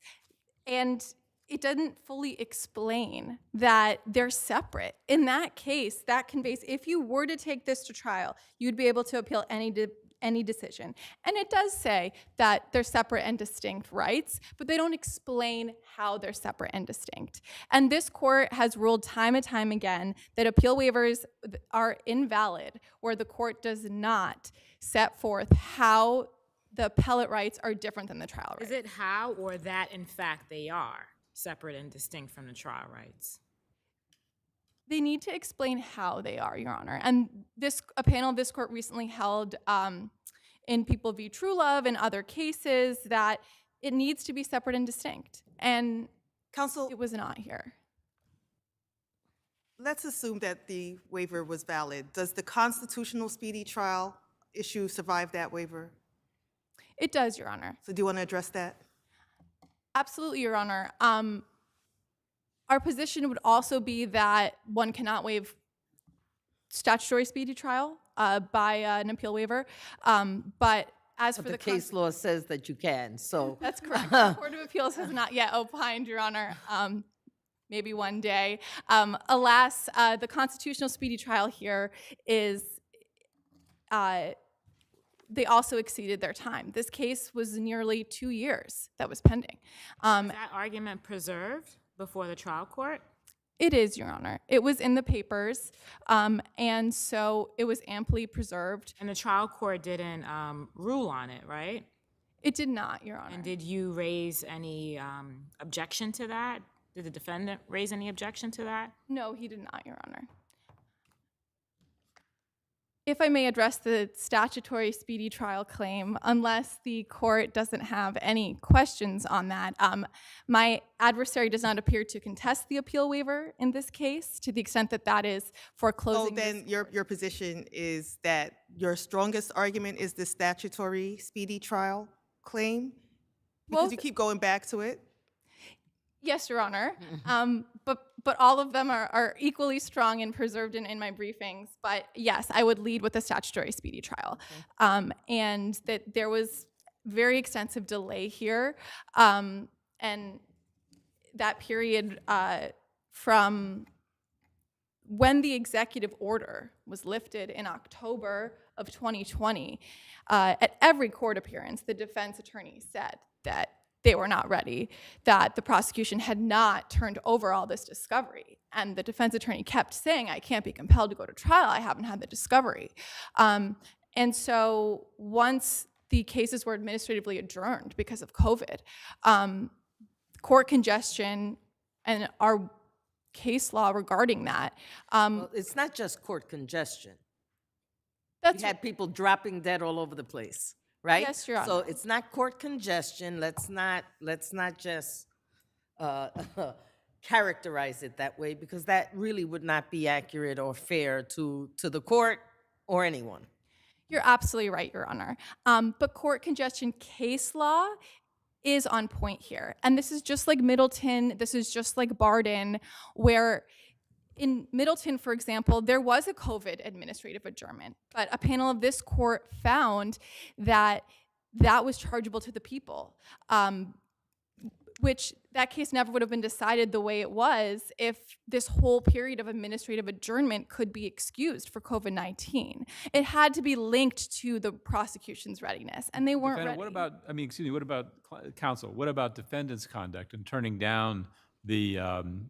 and it doesn't fully explain that they're separate. In that case, that conveys, if you were to take this to trial, you'd be able to appeal any decision. And it does say that they're separate and distinct rights, but they don't explain how they're separate and distinct. And this court has ruled time and time again that appeal waivers are invalid where the court does not set forth how the appellate rights are different than the trial rights. Is it how or that, in fact, they are separate and distinct from the trial rights? They need to explain how they are, Your Honor. And a panel of this court recently held in People v. True Love and other cases that it needs to be separate and distinct. And Counsel, it was not here. Let's assume that the waiver was valid. Does the constitutional speedy trial issue survive that waiver? It does, Your Honor. So do you want to address that? Absolutely, Your Honor. Our position would also be that one cannot waive statutory speedy trial by an appeal waiver. But as for the case law says that you can, so. That's correct. The Court of Appeals has not yet opined, Your Honor. Maybe one day. Alas, the constitutional speedy trial here is, they also exceeded their time. This case was nearly 2 years that was pending. Was that argument preserved before the trial court? It is, Your Honor. It was in the papers, and so it was amply preserved. And the trial court didn't rule on it, right? It did not, Your Honor. And did you raise any objection to that? Did the defendant raise any objection to that? No, he did not, Your Honor. If I may address the statutory speedy trial claim, unless the court doesn't have any questions on that, my adversary does not appear to contest the appeal waiver in this case, to the extent that that is foreclosing. So then your position is that your strongest argument is the statutory speedy trial claim? Because you keep going back to it? Yes, Your Honor. But all of them are equally strong and preserved in my briefings. But yes, I would lead with the statutory speedy trial. And that there was very extensive delay here. And that period from when the executive order was lifted in October of 2020, at every court appearance, the defense attorney said that they were not ready, that the prosecution had not turned over all this discovery. And the defense attorney kept saying, I can't be compelled to go to trial, I haven't had the discovery. And so once the cases were administratively adjourned because of COVID, court congestion and our case law regarding that. Well, it's not just court congestion. We had people dropping dead all over the place. Right? Yes, Your Honor. So it's not court congestion. Let's not just characterize it that way, because that really would not be accurate or fair to the court or anyone. You're absolutely right, Your Honor. But court congestion case law is on point here. And this is just like Middleton, this is just like Barden, where in Middleton, for example, there was a COVID administrative adjournment, but a panel of this court found that that was chargeable to the people, which that case never would have been decided the way it was if this whole period of administrative adjournment could be excused for COVID-19. It had to be linked to the prosecution's readiness, and they weren't ready. What about, what about counsel? What about defendant's conduct in turning down the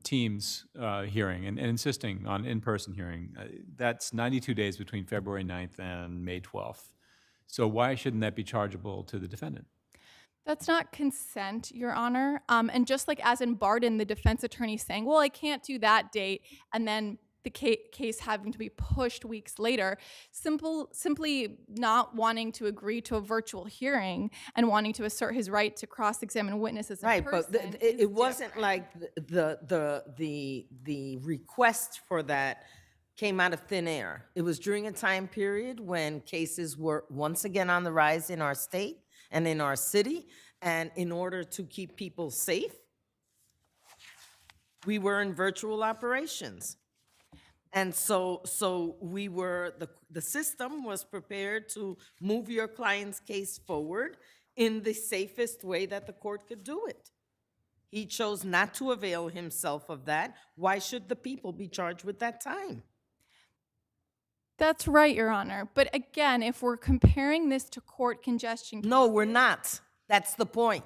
team's hearing and insisting on in-person hearing? That's 92 days between February 9th and May 12th. So why shouldn't that be chargeable to the defendant? That's not consent, Your Honor. And just like as in Barden, the defense attorney saying, well, I can't do that date, and then the case having to be pushed weeks later, simply not wanting to agree to a virtual hearing and wanting to assert his right to cross-examine witnesses in person. But it wasn't like the request for that came out of thin air. It was during a time period when cases were once again on the rise in our state and in our city, and in order to keep people safe, we were in virtual operations. And so we were, the system was prepared to move your client's case forward in the safest way that the court could do it. He chose not to avail himself of that. Why should the people be charged with that time? That's right, Your Honor. But again, if we're comparing this to court congestion cases, no, we're not. That's the point.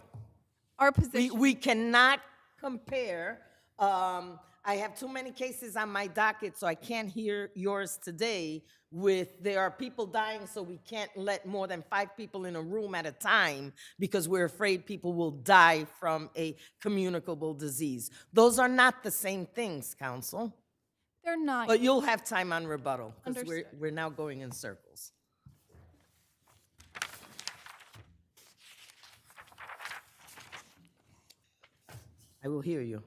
Our position. We cannot compare. I have too many cases on my docket, so I can't hear yours today with there are people dying, so we can't let more than 5 people in a room at a time because we're afraid people will die from a communicable disease. Those are not the same things, counsel. They're not. But you'll have time on rebuttal because Understood. we're now going in circles. I will hear you.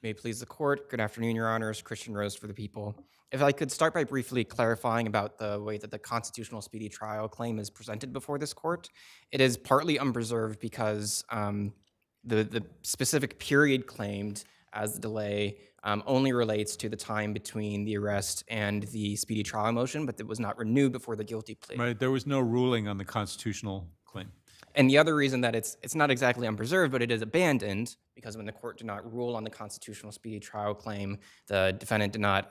May it please the court. Good afternoon, Your Honors. Christian Rose for the people. If I could start by briefly clarifying about the way that the constitutional speedy trial claim is presented before this court. It is partly unpreserved because the specific period claimed as the delay only relates to the time between the arrest and the speedy trial motion, but it was not renewed before the guilty plea. Right, there was no ruling on the constitutional claim. And the other reason that it's not exactly unpreserved, but it is abandoned, because when the court did not rule on the constitutional speedy trial claim, the defendant did not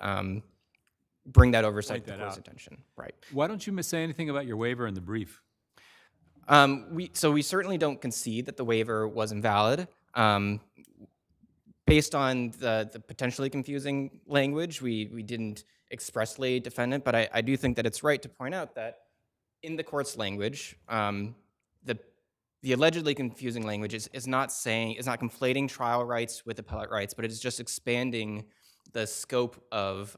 bring that oversight to the court's attention. Right. Why don't you say anything about your waiver in the brief? So we certainly don't concede that the waiver was invalid. Based on the potentially confusing language, we didn't expressly defend it, but I do think that it's right to point out that in the court's language, the allegedly confusing language is not conflating trial rights with appellate rights, but it is just expanding the scope of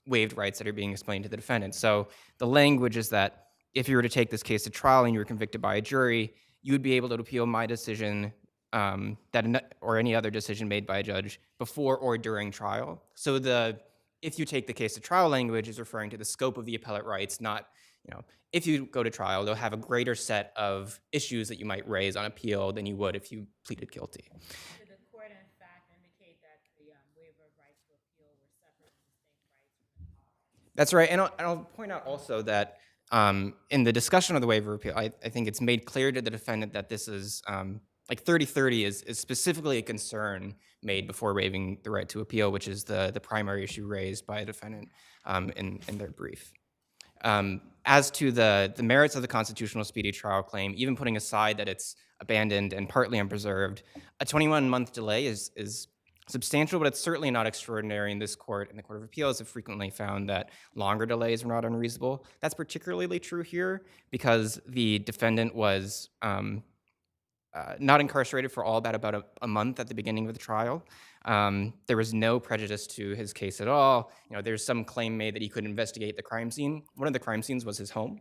waived rights that are being explained to the defendant. So the language is that if you were to take this case to trial and you were convicted by a jury, you would be able to appeal my decision or any other decision made by a judge before or during trial. So if you take the case to trial language is referring to the scope of the appellate rights, not, if you go to trial, they'll have a greater set of issues that you might raise on appeal than you would if you pleaded guilty. Did the court in fact indicate that the waiver of rights to appeal were separate and distinct rights? That's right, and I'll point out also that in the discussion of the waiver of appeal, I think it's made clear to the defendant that this is, like 3030 is specifically a concern made before waiving the right to appeal, which is the primary issue raised by a defendant in their brief. As to the merits of the constitutional speedy trial claim, even putting aside that it's abandoned and partly unpreserved, a 21-month delay is substantial, but it's certainly not extraordinary. In this court, and the Court of Appeals have frequently found that longer delays are not unreasonable. That's particularly true here because the defendant was not incarcerated for all about a month at the beginning of the trial. There was no prejudice to his case at all. There's some claim made that he could investigate the crime scene. One of the crime scenes was his home,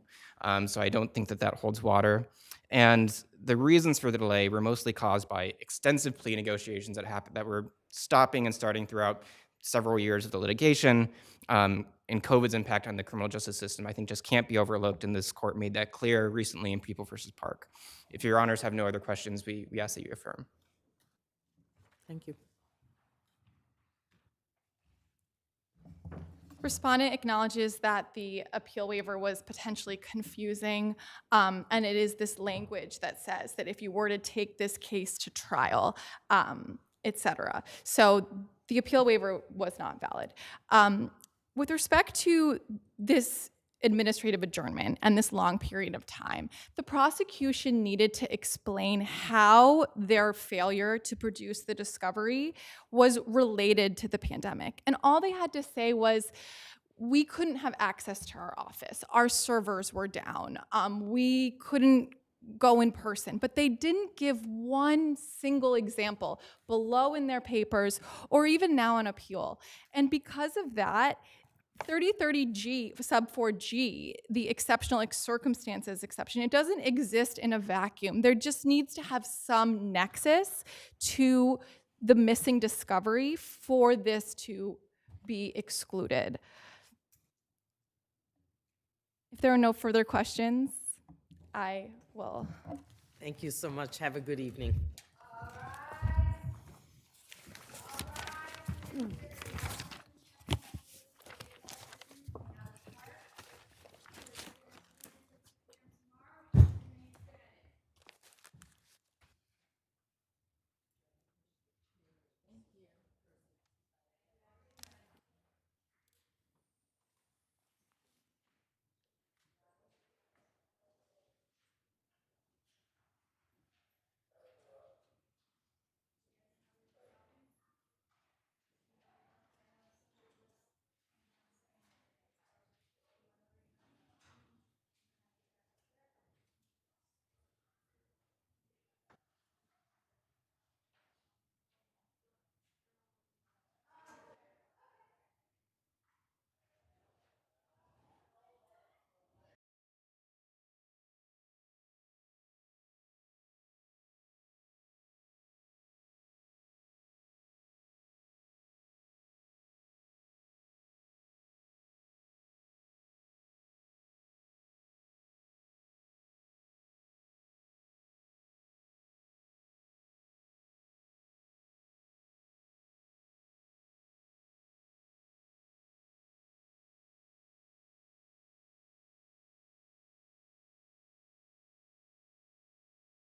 so I don't think that holds water. And the reasons for the delay were mostly caused by extensive plea negotiations that were stopping and starting throughout several years of the litigation. And COVID's impact on the criminal justice system, I think, just can't be overlooked, and this court made that clear recently in People v. Park. If your honors have no other questions, we ask that you affirm. Thank you. Respondent acknowledges that the appeal waiver was potentially confusing, and it is this language that says that if you were to take this case to trial, etc. So the appeal waiver was not valid. With respect to this administrative adjournment and this long period of time, the prosecution needed to explain how their failure to produce the discovery was related to the pandemic. And all they had to say was, we couldn't have access to our office. Our servers were down. We couldn't go in person, but they didn't give one single example below in their papers or even now on appeal. And because of that, 3030G, sub 4G, the exceptional circumstances exception, it doesn't exist in a vacuum. There just needs to have some nexus to the missing discovery for this to be excluded. If there are no further questions, I will. Thank you so much. Have a good evening.